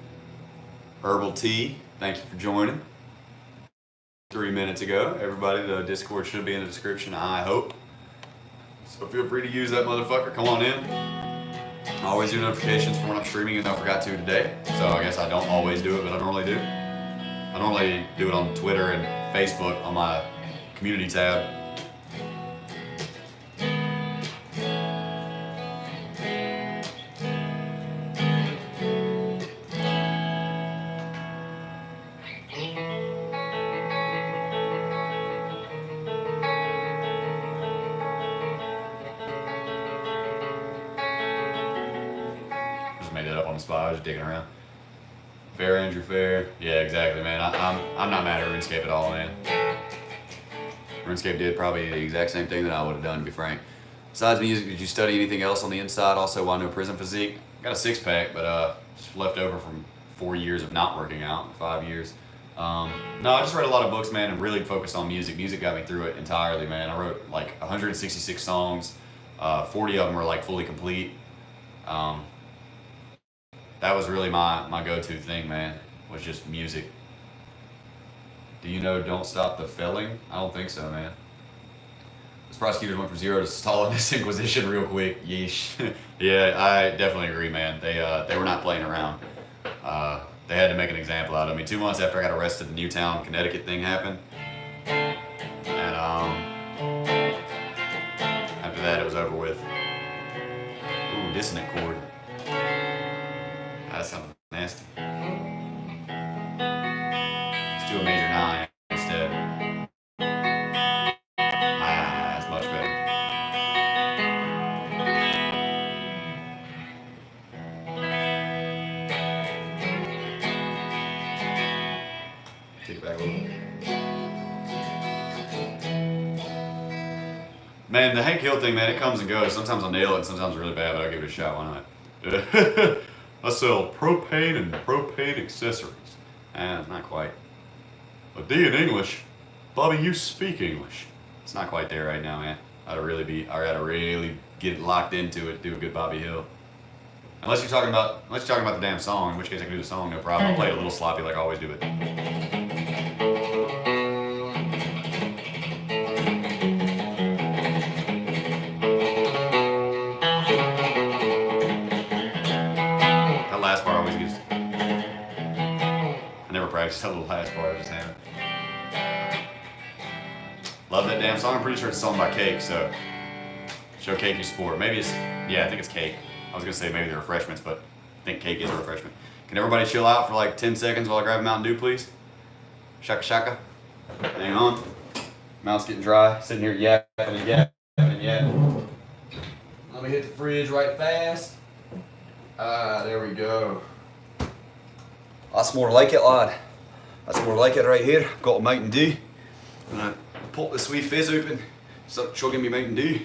Herbal Tea, thank you for joining. 3 minutes ago. Everybody, the Discord should be in the description, I hope. So feel free to use that motherfucker. Come on in. I always do notifications for when I'm streaming, and I forgot to today. So I guess I don't always do it, but I normally do. I normally do it on Twitter and Facebook on my community tab. Spot. I was just digging around. Fair, Andrew, fair. Yeah, exactly, man. I'm not mad at RuneScape at all, man. RuneScape did probably the exact same thing that I would have done, to be frank. Besides music, did you study anything else on the inside? Also, why no prison physique? Got a six-pack, but it's left over from 4 years of not working out, 5 years. No, I just read a lot of books, man, and really focused on music. Music got me through it entirely, man. I wrote like 166 songs. 40 of them were like fully complete. That was really my go-to thing, man, was just music. Do you know Don't Stop the Felling? I don't think so, man. Those prosecutors went from zero to stalling this Inquisition real quick. Yeesh. Yeah, I definitely agree, man. They were not playing around. They had to make an example out of me. 2 months after I got arrested, the Newtown, Connecticut thing happened. And after that, it was over with. Ooh, dissonant chord. That sounds nasty. Let's do a major 9 instead. That's much better. Take it back a little. Man, the Hank Hill thing, man, it comes and goes. Sometimes I'll nail it, and sometimes really bad, but I'll give it a shot. Why not? I sell propane and propane accessories. Not quite. A D in English. Bobby, you speak English. It's not quite there right now, man. I gotta really get locked into it, do a good Bobby Hill. Unless you're talking about the damn song, in which case I can do the song, no problem. I'll play it a little sloppy like I always do it. Practice that little last part I just had. Love that damn song. I'm pretty sure it's a song by Cake, so show Cake your support. Maybe it's, yeah, I think it's Cake. I was gonna say maybe the refreshments, but I think Cake is a refreshment. Can everybody chill out for like 10 seconds while I grab a Mountain Dew, please? Shaka shaka. Hang on. Mouth's getting dry. Sitting here yapping and yapping and yapping. Let me hit the fridge right fast. There we go. That's more like it, lad. That's more like it right here. I've got a Mountain Dew. I'm gonna pop this wee fizz open, start chugging me Mountain Dew.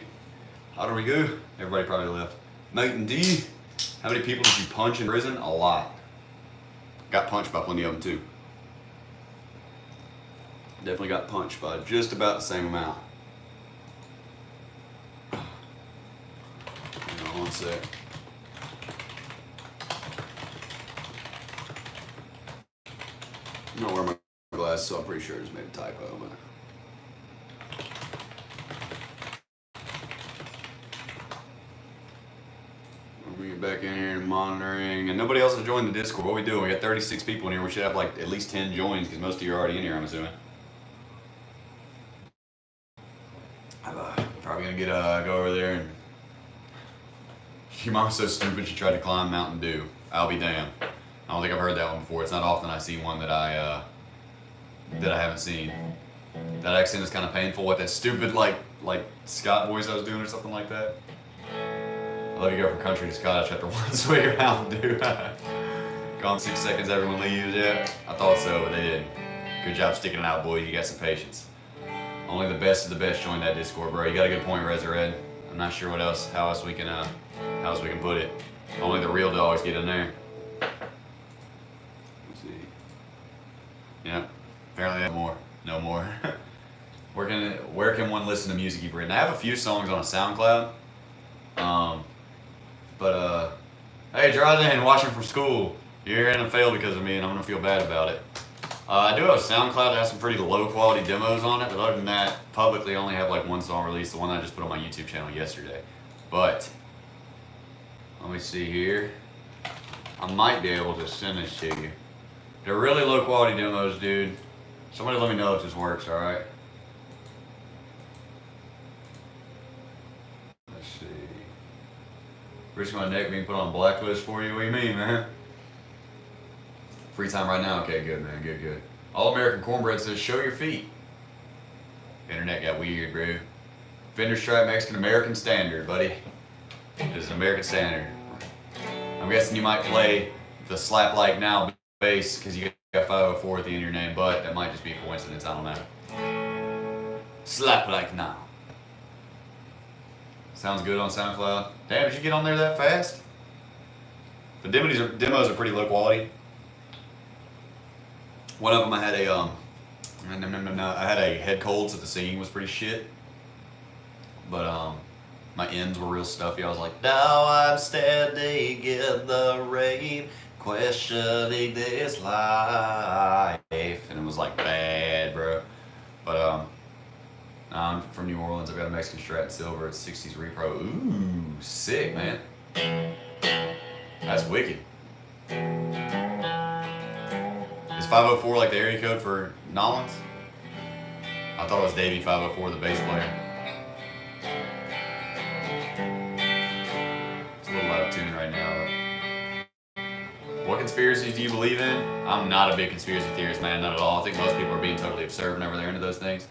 How do we go? Everybody probably left. Mountain Dew. How many people did you punch in prison? A lot. Got punched by plenty of them too. Definitely got punched by just about the same amount. Hang on one sec. I'm not wearing my glasses, so I'm pretty sure I just made a typo. But we get back in here and monitoring, and nobody else has joined the Discord. What are we doing? We got 36 people in here. We should have like at least 10 joins because most of you are already in here, I'm assuming. I'm probably gonna go over there and. Your mom's so stupid she tried to climb Mountain Dew. I'll be damned. I don't think I've heard that one before. It's not often I see one that I haven't seen. That accent is kind of painful. What, that stupid like Scott voice I was doing or something like that? I love you go from country to Scottish after one swig of Mountain Dew. Gone 6 seconds, everyone leaves. Yeah, I thought so, but they didn't. Good job sticking it out, boys. You got some patience. Only the best of the best join that Discord, bro. You got a good point, Resurred. I'm not sure how else we can put it. Only the real dogs get in there. Let's see. Yeah, apparently no more. Where can one listen to music you've written? I have a few songs on a SoundCloud. Hey, Jordan, watching from school. You're gonna fail because of me, and I'm gonna feel bad about it. I do have a SoundCloud that has some pretty low quality demos on it, but other than that, publicly I only have like one song released, the one I just put on my YouTube channel yesterday. But let me see here. I might be able to send this to you. They're really low quality demos, dude. Somebody let me know if this works, alright? Let's see. Risking my neck being put on blacklist for you? What do you mean, man? Free time right now? Okay, good, man. Good. All American Cornbread says, show your feet. Internet got weird, bro. Fender Stripe Mexican American Standard, buddy. This is American Standard. I'm guessing you might play the Slap Like Now bass because you got 504 at the end of your name, but that might just be a coincidence. I don't know. Slap Like Now. Sounds good on SoundCloud. Damn, did you get on there that fast? The demos are pretty low quality. One of them I had a head cold, so the singing was pretty shit. But my ends were real stuffy. I was like, now I'm standing in the rain, questioning this life, and it was like bad, bro. But I'm from New Orleans. I've got a Mexican Strat Silver. It's 60s Repro. Ooh, sick, man. That's wicked. Is 504 like the area code for Nolans? I thought it was Davey 504, the bass player. It's a little out of tune right now. What conspiracies do you believe in? I'm not a big conspiracy theorist, man, not at all. I think most people are being totally absurd whenever they're into those things.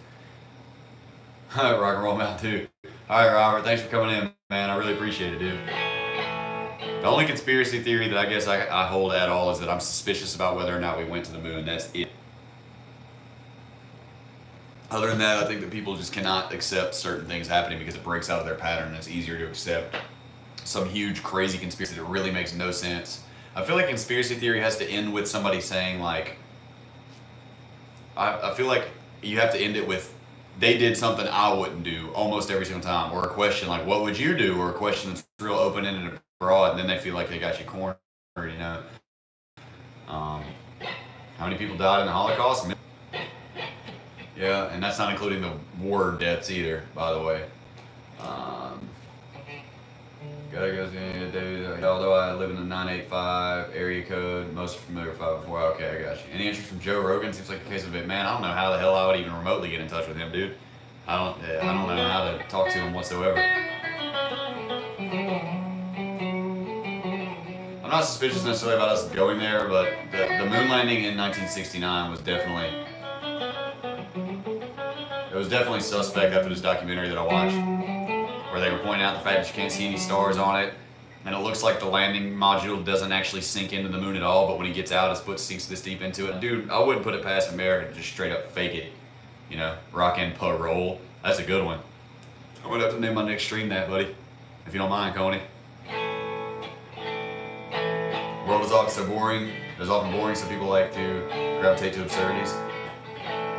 Rock and roll Mountain Dew. Alright, Robert, thanks for coming in, man. I really appreciate it, dude. The only conspiracy theory that I guess I hold at all is that I'm suspicious about whether or not we went to the moon. That's it. Other than that, I think that people just cannot accept certain things happening because it breaks out of their pattern and it's easier to accept some huge crazy conspiracy that really makes no sense. I feel like conspiracy theory has to end with somebody saying like, I feel like you have to end it with, they did something I wouldn't do almost every single time, or a question like, what would you do? Or a question that's real open-ended and broad, and then they feel like they got you cornered, you know. How many people died in the Holocaust? Yeah, and that's not including the war deaths either, by the way. Gotta go, although I live in the 985 area code, most are familiar with 504. Okay, I got you. Any interest from Joe Rogan? Seems like a case of it. Man, I don't know how the hell I would even remotely get in touch with him, dude. I don't know how to talk to him whatsoever. I'm not suspicious necessarily about us going there, but the moon landing in 1969 was definitely suspect after this documentary that I watched, where they were pointing out the fact that you can't see any stars on it. And and it looks like the landing module doesn't actually sink into the moon at all, but when he gets out, his foot sinks this deep into it. Dude, I wouldn't put it past America to just straight up fake it. You know, rock and parole. That's a good one. I'm gonna have to name my next stream that, buddy. If you don't mind, Coney. World is often so boring. It's often boring, so people like to gravitate to absurdities.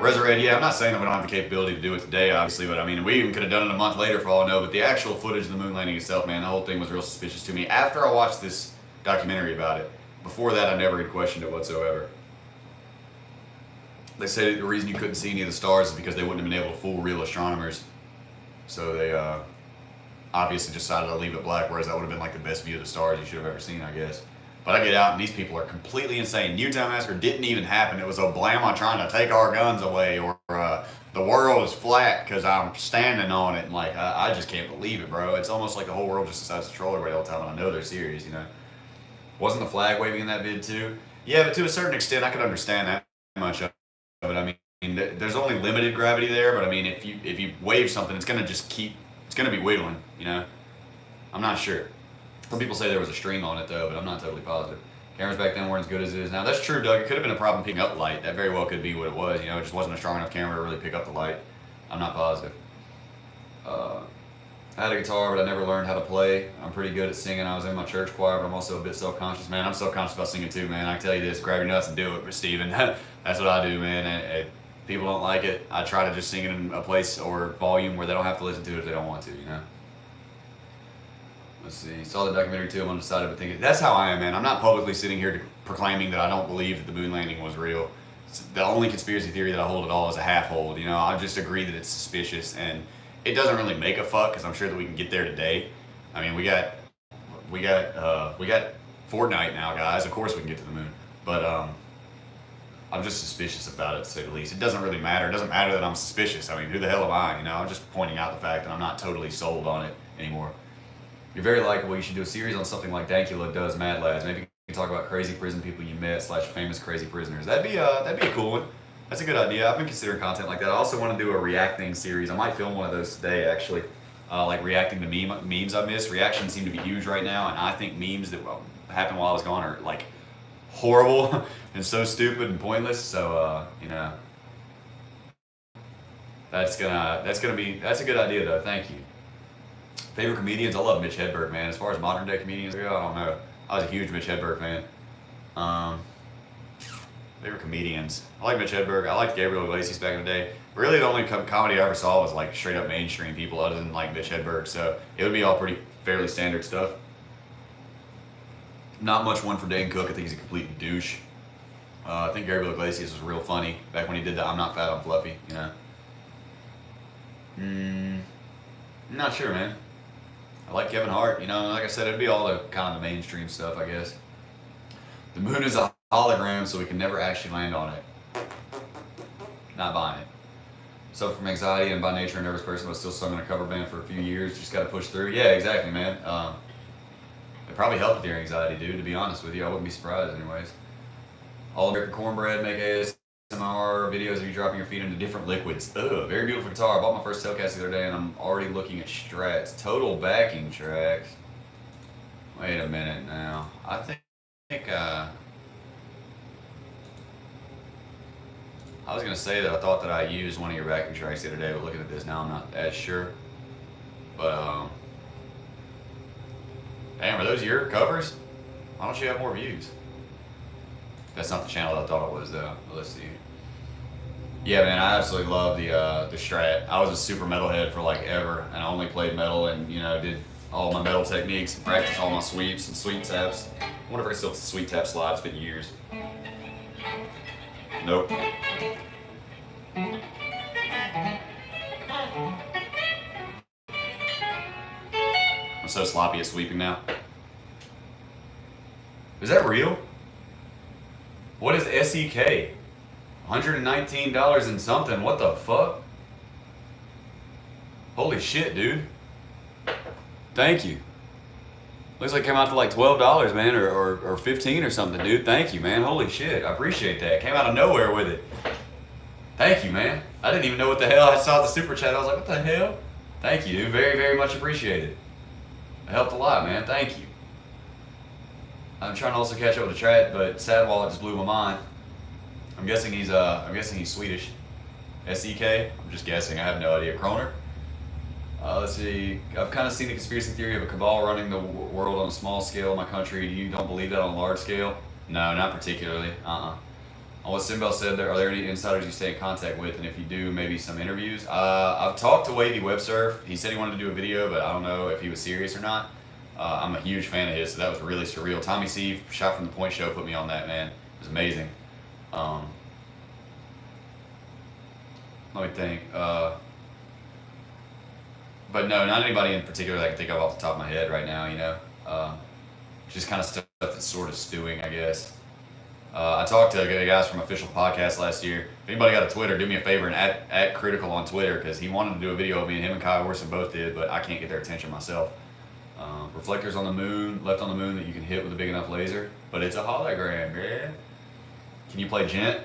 Resurrect, yeah, I'm not saying that we don't have the capability to do it today, obviously, but I mean, we even could have done it a month later for all I know, but the actual footage of the moon landing itself, man, the whole thing was real suspicious to me. After I watched this documentary about it, before that, I never had questioned it whatsoever. They say the reason you couldn't see any of the stars is because they wouldn't have been able to fool real astronomers. So they obviously decided to leave it black, whereas that would have been like the best view of the stars you should have ever seen, I guess. But I get out and these people are completely insane. Newtown Massacre didn't even happen. It was Obama trying to take our guns away, or the world is flat because I'm standing on it. And like, I just can't believe it, bro. It's almost like the whole world just decides to troll everybody all the time, and I know they're serious, you know. Wasn't the flag waving in that vid too? Yeah, but to a certain extent, I could understand that much of it. I mean, there's only limited gravity there, but I mean, if you wave something, it's gonna just keep, it's gonna be wiggling, you know. I'm not sure. Some people say there was a string on it though, but I'm not totally positive. Cameras back then weren't as good as it is now. That's true, Doug. It could have been a problem picking up light. That very well could be what it was. You know, it just wasn't a strong enough camera to really pick up the light. I'm not positive. I had a guitar, but I never learned how to play. I'm pretty good at singing. I was in my church choir, but I'm also a bit self-conscious. Man, I'm self-conscious about singing too, man. I can tell you this, grab your nuts and do it, Steven. That's what I do, man. And people don't like it. I try to just sing it in a place or volume where they don't have to listen to it if they don't want to, you know? Let's see. Saw the documentary too. I'm undecided, but thinking that's how I am, man. I'm not publicly sitting here proclaiming that I don't believe that the moon landing was real. The only conspiracy theory that I hold at all is a half hold. You know, I just agree that it's suspicious, and it doesn't really make a fuck because I'm sure that we can get there today. I mean, we got Fortnite now, guys. Of course we can get to the moon, but I'm just suspicious about it, to say the least. It doesn't really matter. It doesn't matter that I'm suspicious. I mean, who the hell am I? You know, I'm just pointing out the fact that I'm not totally sold on it anymore. You're very likable. You should do a series on something like Dankula does Mad Lads. Maybe you can talk about crazy prison people you met / famous crazy prisoners. That'd be a cool one. That's a good idea. I've been considering content like that. I also want to do a reacting series. I might film one of those today, actually. Like reacting to memes I missed. Reactions seem to be huge right now, and I think memes that happened while I was gone are like horrible and so stupid and pointless. So you know, that's a good idea though. Thank you. Favorite comedians? I love Mitch Hedberg, man. As far as modern day comedians, I don't know. I was a huge Mitch Hedberg fan. Favorite comedians? I like Mitch Hedberg. I liked Gabriel Iglesias back in the day. Really, the only comedy I ever saw was like straight up mainstream people, other than like Mitch Hedberg. So it would be all pretty fairly standard stuff. Not much one for Dane Cook. I think he's a complete douche. I think Gabriel Iglesias was real funny back when he did that. I'm not fat, I'm fluffy. You know. I'm not sure, man. I like Kevin Hart, you know, like I said, it'd be all the kind of the mainstream stuff, I guess. The moon is a hologram, so we can never actually land on it. Not buying it. Suffer from anxiety and by nature a nervous person, but still sung in a cover band for a few years. Just got to push through. Yeah, exactly, man. It probably helped with your anxiety, dude, to be honest with you. I wouldn't be surprised anyways. All American Cornbread, make ASMR videos of you dropping your feet into different liquids. Ugh, very beautiful guitar. I bought my first Telcast the other day and I'm already looking at strats. Total backing tracks. Wait a minute now. I think I was going to say that I thought that I used one of your backing tracks the other day, but looking at this now I'm not as sure. But, damn, are those your covers? Why don't you have more views? That's not the channel that I thought it was, though. But let's see. Yeah, man, I absolutely love the Strat. I was a super metalhead for like ever, and I only played metal and, you know, did all my metal techniques and practiced all my sweeps and sweep taps. I wonder if I can still sweep tap slide. It's been years. Nope. I'm so sloppy at sweeping now. Is that real? What is SEK? $119 and something. What the fuck? Holy shit, dude. Thank you. Looks like it came out to like $12, man, or 15 or something, dude. Thank you, man. Holy shit. I appreciate that. Came out of nowhere with it. Thank you, man. I didn't even know what the hell. I saw the super chat. I was like, what the hell? Thank you, dude. Very, very much appreciated. It helped a lot, man. Thank you. I'm trying to also catch up with the chat, but Sad Wallet just blew my mind. I'm guessing he's Swedish. SEK? I'm just guessing. I have no idea. Kroner? Let's see. I've kind of seen the conspiracy theory of a cabal running the world on a small scale in my country. You don't believe that on a large scale? No, not particularly. On what Simbel said, are there any insiders you stay in contact with? And if you do, maybe some interviews? I've talked to Wavy Web Surf. He said he wanted to do a video, but I don't know if he was serious or not. I'm a huge fan of his, so that was really surreal. Tommy C, Shot from the Point Show, put me on that, man. It was amazing. Let me think. But no, not anybody in particular that I can think of off the top of my head right now, you know. Just kind of stuff that's sort of stewing, I guess. I talked to the guys from Official Podcast last year. If anybody got a Twitter, do me a favor and at Critical on Twitter, because he wanted to do a video of me, and him and Kyle Orson both did, but I can't get their attention myself. Reflectors on the moon, left on the moon that you can hit with a big enough laser, but it's a hologram, man. Can you play Gent?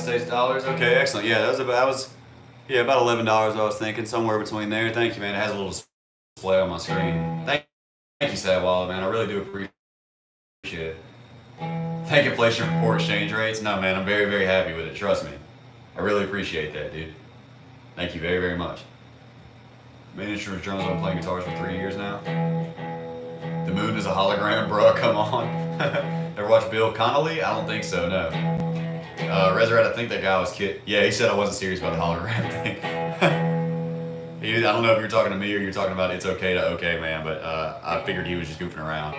$10 Okay, excellent. Yeah, that was about $11 I was thinking, somewhere between there. Thank you, man. It has a little display on my screen. Thank you, Sad Wallet, man. I really do appreciate it. Thank inflation for poor exchange rates. No, man, I'm very, very happy with it. Trust me. I really appreciate that, dude. Thank you very, very much. Main instrument drums, I've been playing guitars for 3 years now. The moon is a hologram, bro. Come on. Ever watch Bill Connolly? I don't think so, no. Resurrect, I think that guy was kid. Yeah, he said I wasn't serious about the hologram thing. I don't know if you're talking to me or you're talking about It's Okay to Okay Man, but I figured he was just goofing around.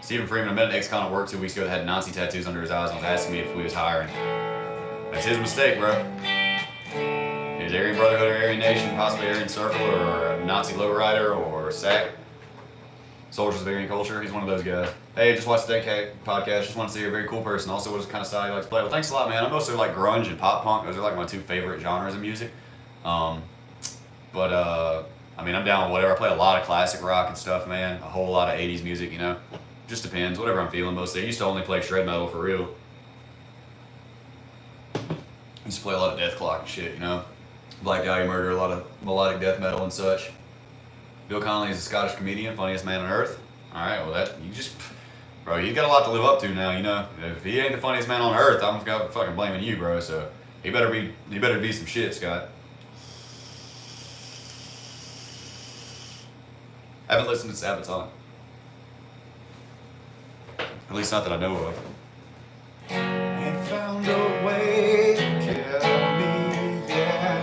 Stephen Freeman, I met an ex-con at work 2 weeks ago that had Nazi tattoos under his eyes and was asking me if we was hiring. That's his mistake, bro. Is Aryan Brotherhood or Aryan Nation, possibly Aryan Circle or a Nazi lowrider or SAC? Soldiers of Aryan Culture. He's one of those guys. Hey, just watched the Denkak podcast. Just want to see you're a very cool person. Also, what kind of style you like to play? Well, thanks a lot, man. I mostly like grunge and pop punk. Those are like my two favorite genres of music. I mean, I'm down with whatever. I play a lot of classic rock and stuff, man. A whole lot of 80s music, you know. Just depends. Whatever I'm feeling mostly. I used to only play shred metal for real. I used to play a lot of Death Clock and shit, you know. Black Dahlia Murder, a lot of melodic death metal and such. Bill Connolly is a Scottish comedian, funniest man on earth. Alright, well bro, you got a lot to live up to now, you know. If he ain't the funniest man on earth, I'm fucking blaming you, bro, so he better be some shit, Scott. I haven't listened to Sabaton. At least not that I know of. Ain't found a way to kill me yet.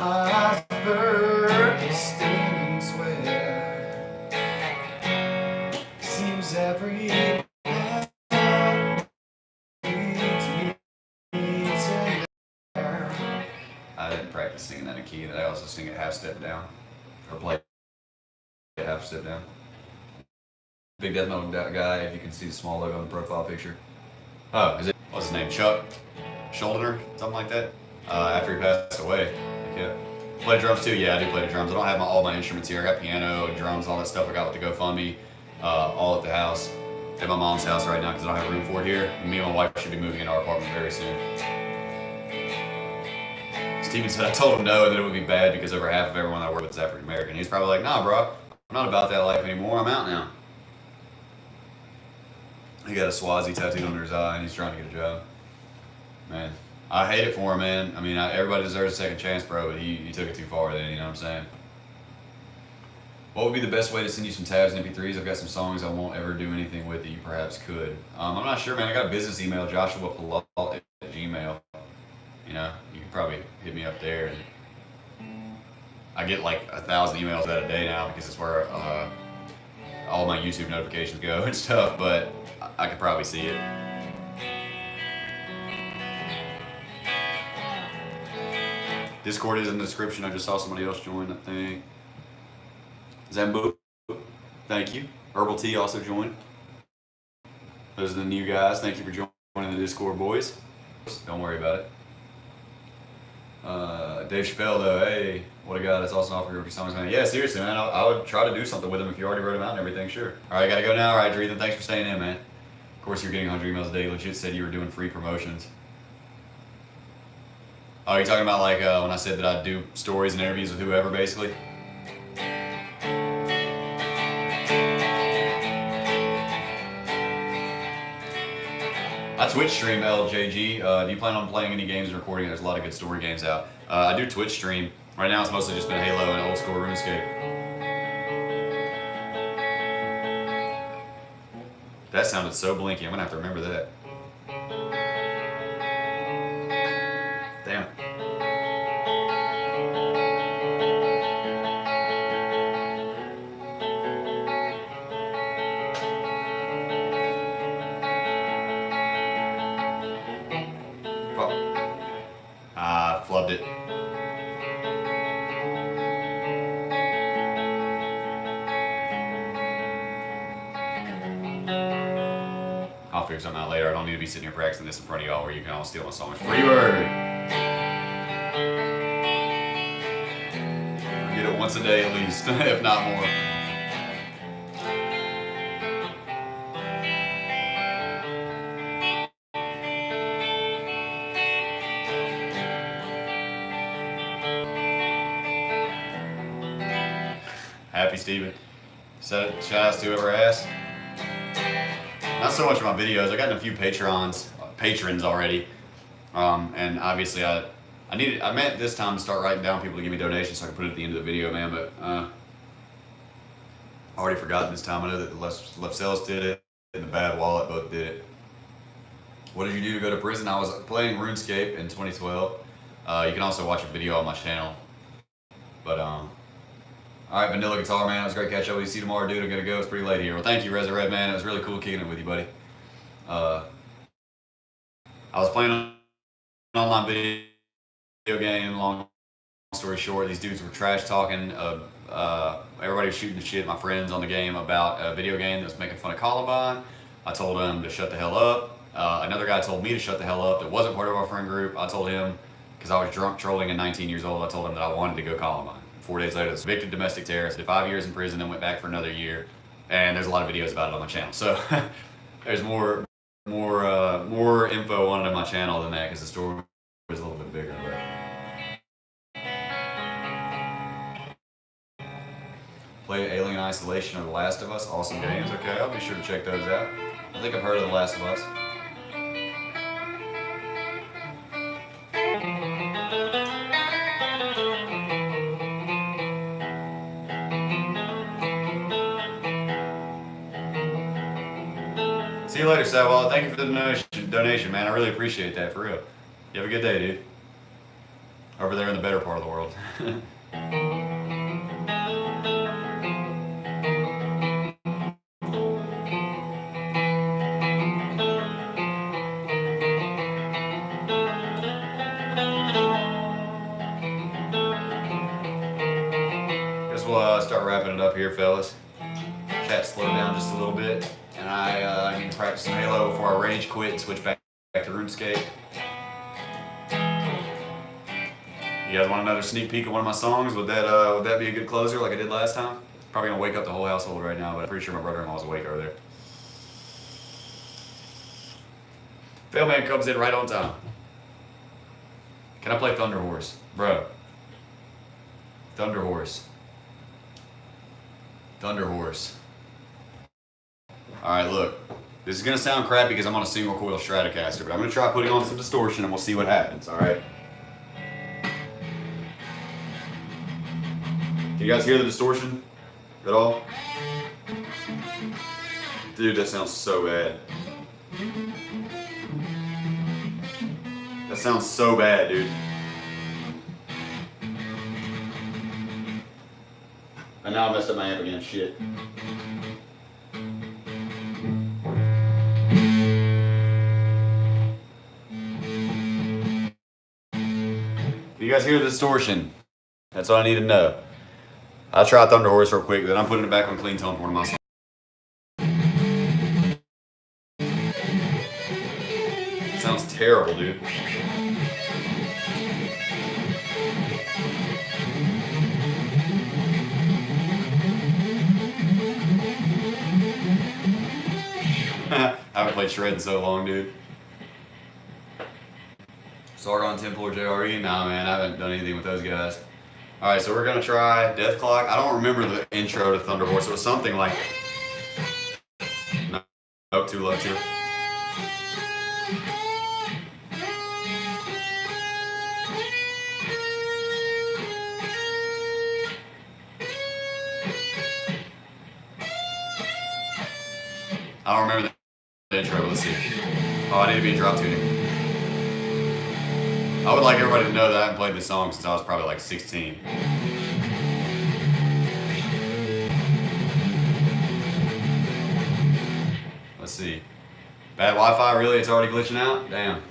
Iceberg staining sweat. Seems every path leads me to there. I didn't practice singing that in key, and I also sing it half step down. Or play it half step down. Big death metal guy, if you can see the small logo on the profile picture. Oh, what's his name? Chuck Schuldiner, something like that. After he passed away. Yeah. Play drums too? Yeah, I do play the drums. I don't have all my instruments here. I got piano, drums, all that stuff I got with the GoFundMe, all at the house. At my mom's house right now because I don't have room for it here. Me and my wife should be moving into our apartment very soon. Steven said I told him no and that it would be bad because over half of everyone I work with is African American. He's probably like, nah, bro, I'm not about that life anymore. I'm out now. He got a Swazi tattooed under his eye and he's trying to get a job. Man, I hate it for him, man. I mean, everybody deserves a second chance, bro, but he took it too far then, you know what I'm saying? What would be the best way to send you some tabs and MP3s? I've got some songs I won't ever do anything with that you perhaps could. I'm not sure, man. I got a business email, joshuapalal@gmail. You know, you can probably hit me up there. And I get like 1,000 emails out a day now because it's where all my YouTube notifications go and stuff, but I could probably see it. Discord is in the description. I just saw somebody else join, I think. Zambo, thank you. Herbal Tea also joined. Those are the new guys. Thank you for joining the Discord, boys. Don't worry about it. Dave Chappelle, though, hey, what a guy. That's awesome offer your songs, man. Yeah, seriously, man. I would try to do something with him if you already wrote him out and everything, sure. All right, gotta go now. All right, Dreethan, thanks for staying in, man. Of course, you're getting 100 emails a day. Legit said you were doing free promotions. Oh, you're talking about like when I said that I'd do stories and interviews with whoever, basically? I Twitch stream LJG. Do you plan on playing any games and recording? There's a lot of good story games out. I do Twitch stream. Right now it's mostly just been Halo and old school RuneScape. That sounded so blinky. I'm gonna have to remember that. Damn. Flubbed it. I'll figure something out later. I don't need to be sitting here practicing this in front of y'all where you can all steal my songs. Freebird! Get it once a day at least, if not more. Happy Steven. Shout outs to whoever asked. Not so much for my videos. I got a few patrons already, and obviously I meant this time to start writing down people to give me donations so I can put it at the end of the video, man. But I already forgot this time. I know that the Left Cells did it and the Bad Wallet both did it. What did you do to go to prison? I was playing RuneScape in 2012. You can also watch a video on my channel. But all right, Vanilla Guitar, man. It was great catch up with you. See you tomorrow, dude. I'm gonna go. It's pretty late here. Well, thank you, Resurrect, man. It was really cool kicking it with you, buddy. I was playing an online video game. Long story short, these dudes were trash talking. Everybody was shooting the shit, my friends on the game, about a video game that was making fun of Columbine. I told them to shut the hell up. Another guy told me to shut the hell up that wasn't part of our friend group. I told him, because I was drunk trolling at 19 years old, I told him that I wanted to go Columbine. 4 days later, I was convicted of domestic terrorist, did 5 years in prison, then went back for another year. And there's a lot of videos about it on my channel. So there's more info on it on my channel than that, because the story was a little bit bigger. But play Alien Isolation or The Last of Us, awesome games. Okay, I'll be sure to check those out. I think I've heard of The Last of Us. See you later, Savall. Thank you for the donation, man. I really appreciate that, for real. You have a good day, dude. Over there in the better part of the world. Guess we'll start wrapping it up here, fellas. Chat slowed down just a little bit. And I need to practice some Halo before I rage quit and switch back to RuneScape. You guys want another sneak peek of one of my songs? Would that be a good closer like I did last time? Probably gonna wake up the whole household right now, but I'm pretty sure my brother-in-law's awake over there. Failman comes in right on time. Can I play Thunder Horse? Bro. Thunder Horse. Thunder Horse. Alright, look. This is going to sound crappy because I'm on a single coil Stratocaster, but I'm going to try putting on some distortion and we'll see what happens, alright? Can you guys hear the distortion at all? Dude, that sounds so bad. That sounds so bad, dude. And now I messed up my amp again, shit. You guys hear the distortion? That's all I need to know. I'll try Thunder Horse real quick, then I'm putting it back on clean tone for one of my songs. Sounds terrible, dude. I haven't played Shred in so long, dude. Sargon Temple or JRE? Nah, man, I haven't done anything with those guys. Alright, so we're gonna try Death Clock. I don't remember the intro to Thunder Horse. It was something like. No, nope, too low, too. I don't remember the intro, but let's see. Oh, I need to be in drop tuning. I would like everybody to know that I haven't played this song since I was probably like 16. Let's see. Bad Wi-Fi, really? It's already glitching out? Damn.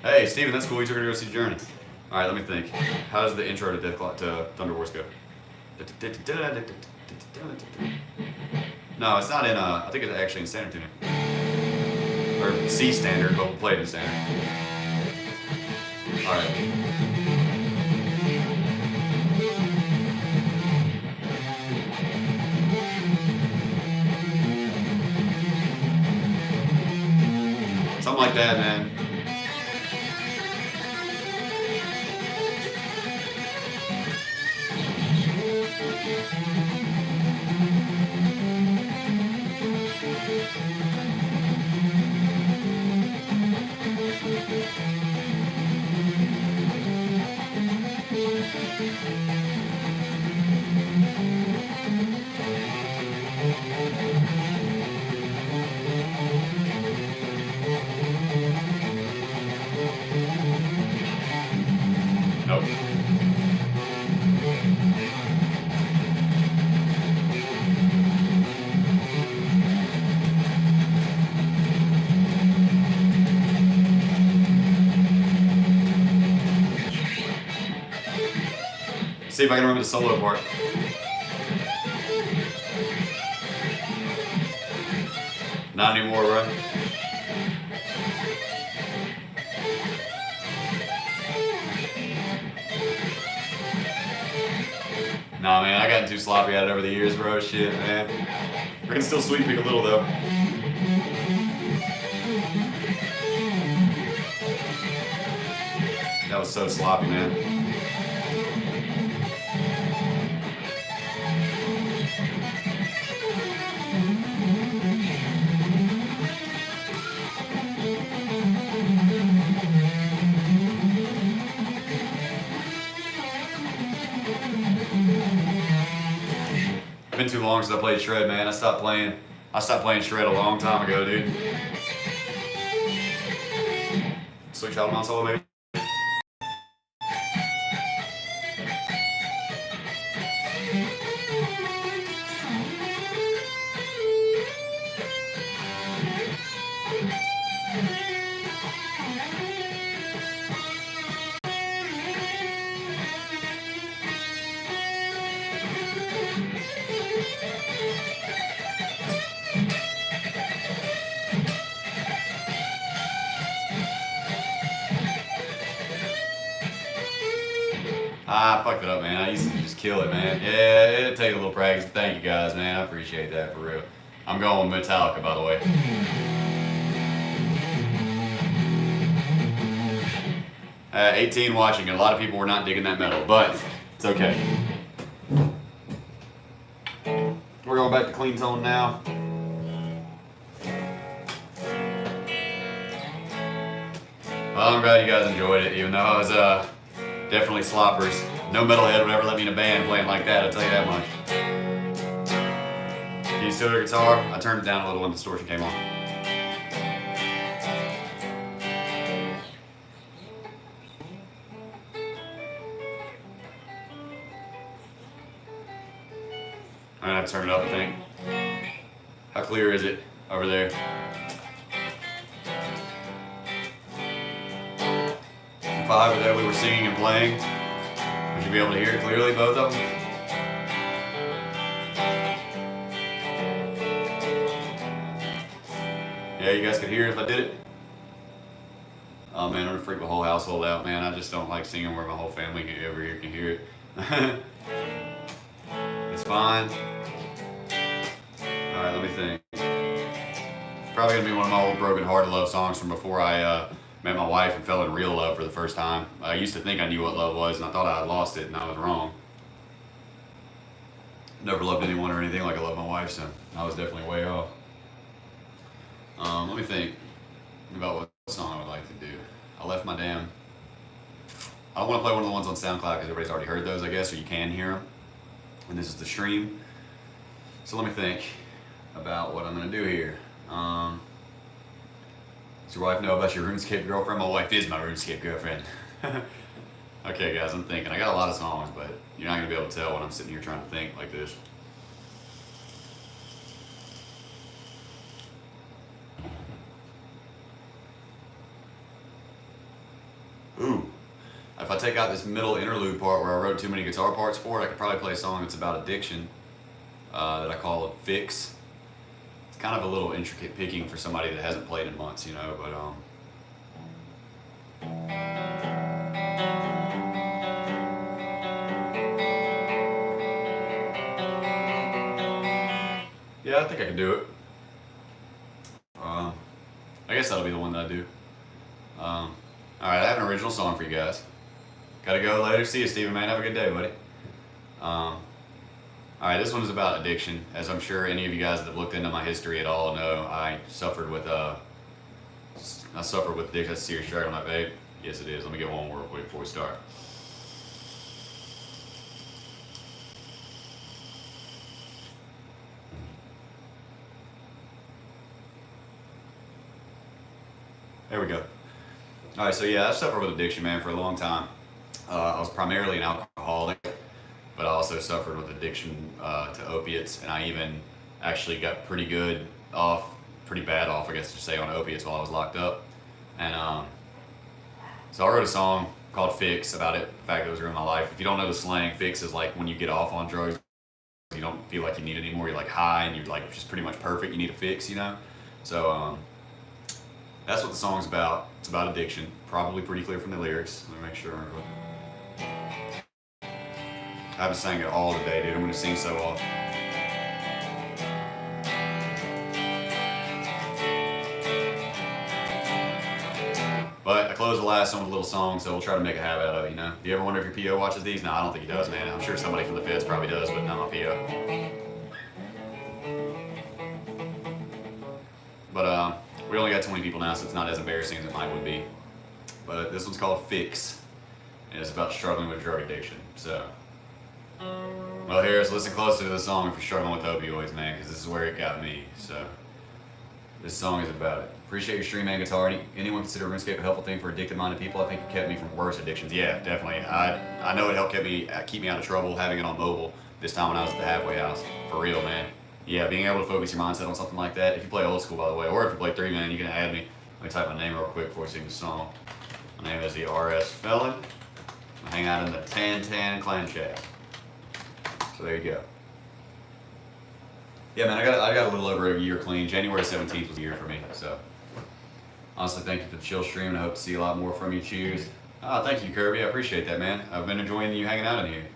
Hey, Steven, that's cool. You took her to go see Journey. Alright, let me think. How does the intro to Death Clock to Thunder Horse go? No, it's not in, I think it's actually in standard tuning. Or C standard, but we'll play it in standard. Alright. Something like that, man. Nope. See if I can remember the solo part. Not anymore, bro. Nah, man, I gotten too sloppy at it over the years, bro. Shit, man. I can still sweep pick a little, though. That was so sloppy, man. Been too long since I played Shred, man. I stopped playing Shred a long time ago, dude. Sweet Child of Mine solo, baby. I fucked it up, man. I used to just kill it, man. Yeah, it'll take a little practice. But thank you guys, man. I appreciate that, for real. I'm going with Metallica, by the way. 18 watching. A lot of people were not digging that metal, but it's okay. We're going back to clean tone now. Well, I'm glad you guys enjoyed it, even though I was definitely sloppers. No metalhead would ever let me in a band playing like that, I'll tell you that much. Can you still hear the guitar? I turned it down a little when the distortion came on. I'm gonna have to turn it up, I think. How clear is it over there? hypothetically were singing and playing, would you be able to hear it clearly, both of them? Yeah, you guys could hear it if I did it? Oh man, I'm gonna freak the whole household out, man. I just don't like singing where my whole family over here can hear it. It's fine. Alright, let me think. Probably gonna be one of my old broken hearted love songs from before I met my wife and fell in real love for the first time. I used to think I knew what love was, and I thought I had lost it, and I was wrong. Never loved anyone or anything like I love my wife, so I was definitely way off. Let me think about what song I would like to do. I left my damn. I don't want to play one of the ones on SoundCloud because everybody's already heard those, I guess, or you can hear them. And this is the stream. So let me think about what I'm gonna do here. Does your wife know about your RuneScape girlfriend? My wife is my RuneScape girlfriend. Okay, guys, I'm thinking. I got a lot of songs, but you're not gonna be able to tell when I'm sitting here trying to think like this. Ooh. If I take out this middle interlude part where I wrote too many guitar parts for it, I could probably play a song that's about addiction that I call it Fix. It's kind of a little intricate picking for somebody that hasn't played in months, you know, but yeah, I think I can do it. I guess that'll be the one that I do. Alright, I have an original song for you guys. Gotta go later. See you, Steven, man. Have a good day, buddy. Alright, this one is about addiction. As I'm sure any of you guys that have looked into my history at all know, I suffered with addiction. That's a serious struggle, my babe. Yes, it is. Let me get one more real quick before we start. There we go. Alright, so yeah, I suffered with addiction, man, for a long time. I was primarily an alcoholic, but I also suffered with addiction to opiates, and I even actually got pretty bad off, I guess to say, on opiates while I was locked up. And so I wrote a song called Fix about it, the fact that it was ruining my life. If you don't know the slang, fix is like when you get off on drugs, you don't feel like you need it anymore, you're like high and you're like just pretty much perfect, you need a fix, you know? So that's what the song's about. It's about addiction. Probably pretty clear from the lyrics. Let me make sure. I haven't sang it all today, dude. I'm gonna sing so off. But I closed the last one with a little song, so we'll try to make a habit out of it, you know? Do you ever wonder if your PO watches these? No, I don't think he does, man. I'm sure somebody from the feds probably does, but not my PO. But we only got 20 people now, so it's not as embarrassing as it might would be. But this one's called Fix, and it's about struggling with drug addiction. So, well, Harris, listen closer to the song if you're struggling with opioids, man, because this is where it got me. So, this song is about it. Appreciate your stream and guitar. Anyone consider RuneScape a helpful thing for addicted-minded people? I think it kept me from worse addictions. Yeah, definitely. I know it helped keep me out of trouble having it on mobile this time when I was at the halfway house. For real, man. Yeah, being able to focus your mindset on something like that. If you play old school, by the way, or if you play 3-man, you can add me. Let me type my name real quick before I sing the song. My name is the RS Felon. I hang out in the Tan Clan chat. So there you go. Yeah, man, I got a little over a year clean. January 17th was a year for me. So honestly, thank you for the chill stream, and I hope to see a lot more from you, Choose. Thank you, Kirby. I appreciate that, man. I've been enjoying you hanging out in here.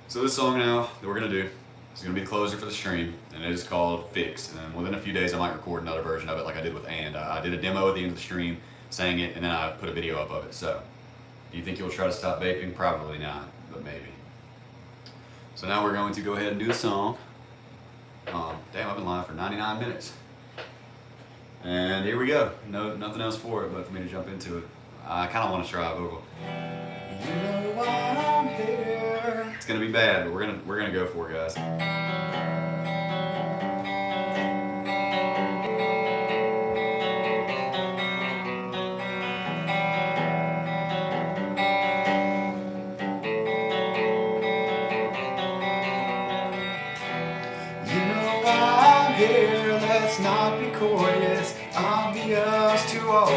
So this song now that we're gonna do, it's going to be the closer for the stream, and it is called Fix. And within a few days, I might record another version of it like I did with And. I did a demo at the end of the stream, sang it, and then I put a video up of it. So, do you think you'll try to stop vaping? Probably not, but maybe. So now we're going to go ahead and do the song. Damn, I've been live for 99 minutes. And here we go. No, nothing else for it but for me to jump into it. I kind of want to try a vocal. You know why I'm here. It's gonna be bad, but we're gonna go for it, guys. You know why I'm here. Let's not be coy. It's obvious to all.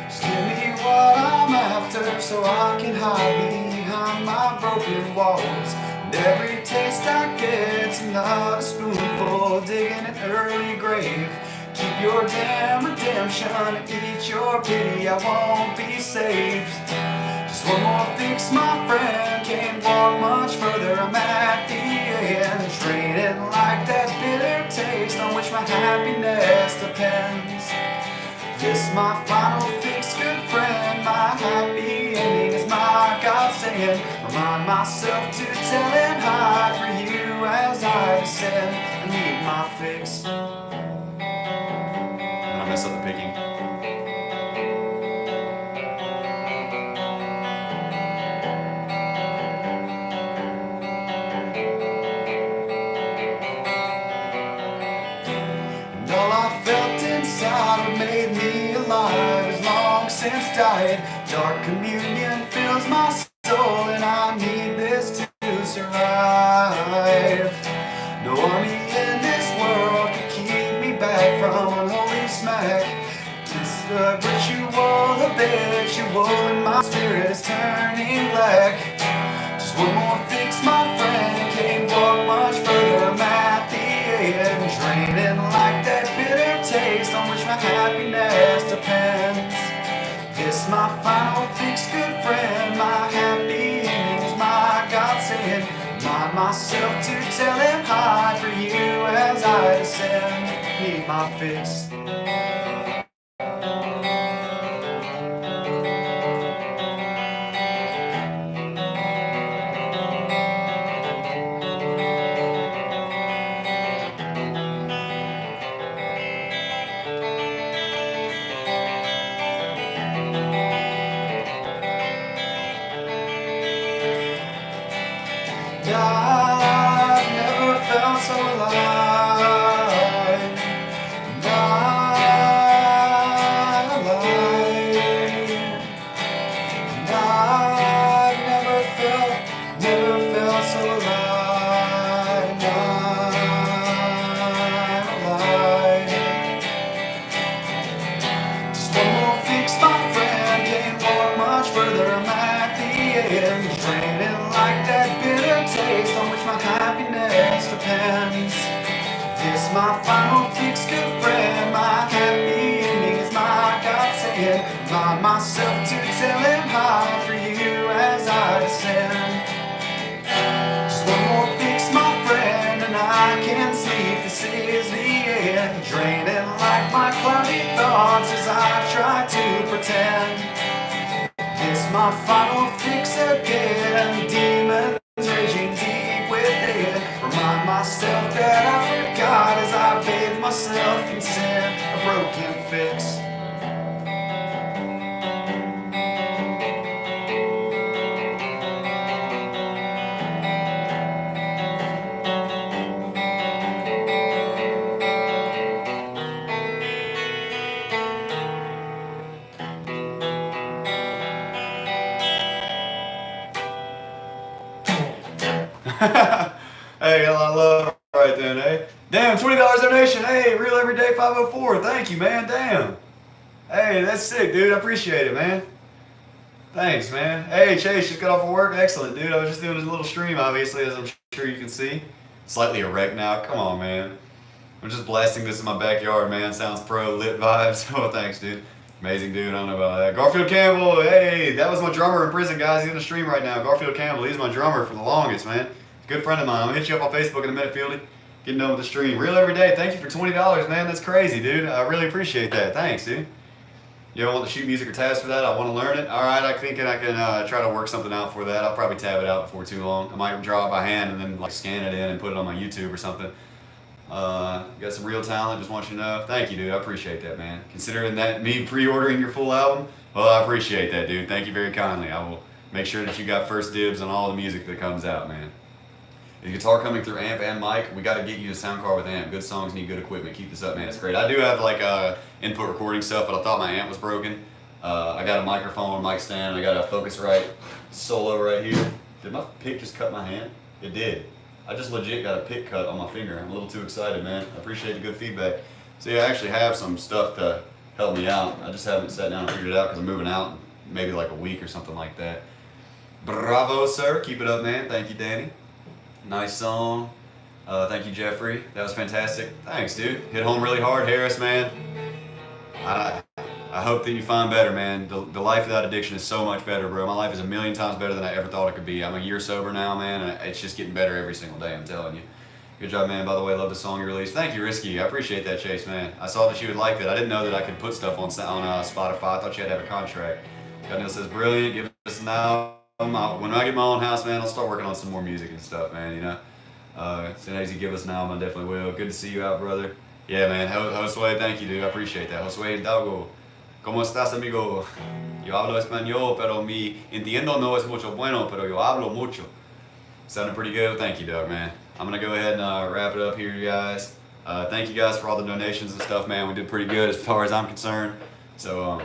Just give me what I'm after. so I can hide behind my broken walls. And every taste I get's another spoonful, digging an early grave. Keep your damn redemption, eat your pity, I won't be saved. Just one more fix, my friend, can't walk much further, I'm at the end. Draining like that bitter taste on which my happiness depends. This my final fix, good friend, my happy ending is my godsend. Remind myself to tell and hide for you as I descend. I need my fix. And I mess up the picking. And all I felt inside what made me alive is long since died. Dark communion fills my soul and I need this to survive. No army in this world can keep me back from unholy smack. It's the ritual, habitual, and my spirit is turning black. Just one more fix, my friend, can't walk much further, I'm at the end. Draining like that bitter taste on which my happiness depends. This my final fix, good friend, my happy ending is my godsend. Remind myself to tell and hide for you as I descend. Need my fix. I've never felt so alive, not alive. And I've never felt so alive, not alive. Just one more fix, my friend, can't walk much further, I'm at the end. Draining like that bitter taste on which my happiness depends. This my final fix, good friend, my happy ending is my godsend. Remind myself to tell and hide for you as I descend. Just one more fix, my friend, and I can sleep, this is the end. Draining like my cloudy thoughts as I try to pretend. This my final fix again, demons raging deep within. Remind myself that I forgot as I bathe myself in sin, a broken fix. Hey, got a lot of love right then, eh? Damn, $20 donation. Hey, Real Everyday 504. Thank you, man. Damn. Hey, that's sick, dude. I appreciate it, man. Thanks, man. Hey, Chase, just got off of work. Excellent, dude. I was just doing a little stream, obviously, as I'm sure you can see. Slightly erect now. Come on, man. I'm just blasting this in my backyard, man. Sounds pro, lit vibes. Oh, thanks, dude. Amazing dude. I don't know about that. Garfield Campbell. Hey, that was my drummer in prison, guys. He's in the stream right now. Garfield Campbell. He's my drummer for the longest, man. Good friend of mine. I'm gonna hit you up on Facebook in a minute, Fieldy. Getting done with the stream. Real Everyday. Thank you for $20, man. That's crazy, dude. I really appreciate that. Thanks, dude. You ever want to shoot music or tabs for that? I want to learn it. All right, I think I can try to work something out for that. I'll probably tab it out before too long. I might draw it by hand and then like scan it in and put it on my YouTube or something. Got some real talent. Just want you to know. Thank you, dude. I appreciate that, man. Considering that me pre-ordering your full album, well, I appreciate that, dude. Thank you very kindly. I will make sure that you got first dibs on all the music that comes out, man. The guitar coming through amp and mic. We got to get you a sound card with amp. Good songs need good equipment. Keep this up, man. It's great. I do have like input recording stuff, but I thought my amp was broken. I got a microphone, mic stand. I got a Focusrite solo right here. Did my pick just cut my hand? It did. I just legit got a pick cut on my finger. I'm a little too excited, man. I appreciate the good feedback. See, I actually have some stuff to help me out. I just haven't sat down and figured it out because I'm moving out. maybe like a week or something like that. Bravo, sir. Keep it up, man. Thank you, Danny. Nice song. Thank you, Jeffrey. That was fantastic. Thanks, dude. Hit home really hard, Harris, man. I hope that you find better, man. The life without addiction is so much better, bro. My life is a million times better than I ever thought it could be. I'm a year sober now, man, and it's just getting better every single day, I'm telling you. Good job, man. By the way, love the song you released. Thank you, Risky. I appreciate that, Chase, man. I saw that you would like that. I didn't know that I could put stuff on Spotify. I thought you had to have a contract. Scott Neal says, brilliant. Give us an album. When I get my own house, man, I'll start working on some more music and stuff, man, you know. As soon as you give us an album, I definitely will. Good to see you out, brother. Yeah, man. Josue, thank you, dude. I appreciate that. Josue Hidalgo. ¿Cómo estás, amigo? Yo hablo español, pero mi entiendo no es mucho bueno, pero yo hablo mucho. Sounded pretty good. Thank you, Doug, man. I'm going to go ahead and wrap it up here, you guys. Thank you guys for all the donations and stuff, man. We did pretty good as far as I'm concerned. So,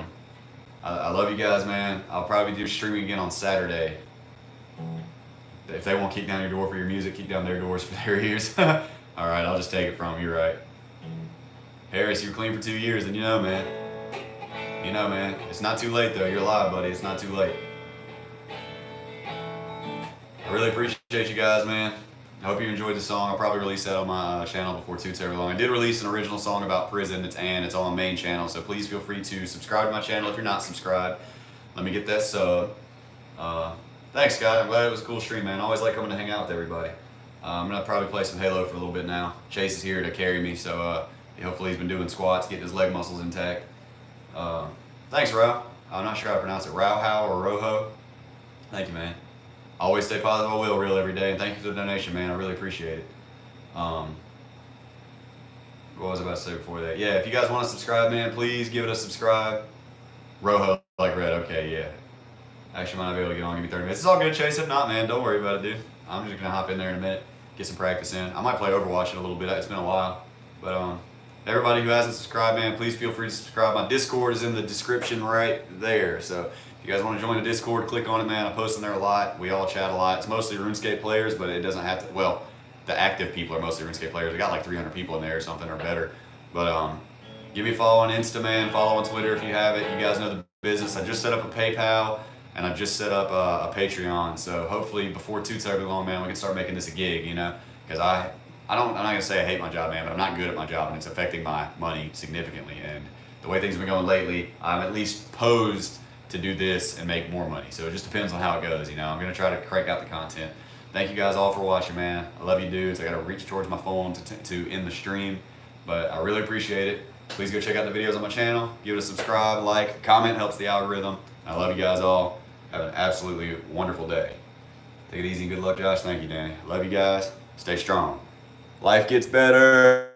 I love you guys, man. I'll probably do streaming again on Saturday. If they won't kick down your door for your music, kick down their doors for their ears. Alright, I'll just take it from them. You're right. Harris, you were clean for 2 years, and you know, man. You know, man. It's not too late, though. You're alive, buddy. It's not too late. I really appreciate you guys, man. I hope you enjoyed the song. I'll probably release that on my channel before too terribly long. I did release an original song about prison. It's on my main channel, so please feel free to subscribe to my channel if you're not subscribed. Let me get that sub. Thanks, Scott. I'm glad it was a cool stream, man. I always like coming to hang out with everybody. I'm going to probably play some Halo for a little bit now. Chase is here to carry me, so hopefully he's been doing squats, getting his leg muscles intact. Thanks, Rao. I'm not sure how to pronounce it. Rauho or Roho. Thank you, man. Always stay positive. I will real every day, and thank you for the donation, man. I really appreciate it. What was I about to say before that? Yeah, if you guys want to subscribe, man, please give it a subscribe. Roho like red. Okay, yeah. Actually, might not be able to get on. Give me 30 minutes. It's all good, Chase. If not, man, don't worry about it, dude. I'm just gonna hop in there in a minute, get some practice in. I might play Overwatch in a little bit. It's been a while, but everybody who hasn't subscribed, man, please feel free to subscribe. My Discord is in the description right there. So if you guys want to join the Discord, click on it, man. I post in there a lot. We all chat a lot. It's mostly RuneScape players, but it doesn't have to. Well, the active people are mostly RuneScape players. We got like 300 people in there or something or better. But give me a follow on Insta, man. Follow on Twitter if you have it. You guys know the business. I just set up a PayPal. And I've just set up a Patreon, so hopefully before too terribly long, man, we can start making this a gig, you know? Because I'm not gonna say I hate my job, man, but I'm not good at my job, and it's affecting my money significantly. And the way things have been going lately, I'm at least posed to do this and make more money. So it just depends on how it goes, you know? I'm gonna try to crank out the content. Thank you guys all for watching, man. I love you dudes. I gotta reach towards my phone to end the stream, but I really appreciate it. Please go check out the videos on my channel. Give it a subscribe, like, comment, helps the algorithm. I love you guys all. Have an absolutely wonderful day. Take it easy and good luck, Josh. Thank you, Danny. Love you guys. Stay strong. Life gets better.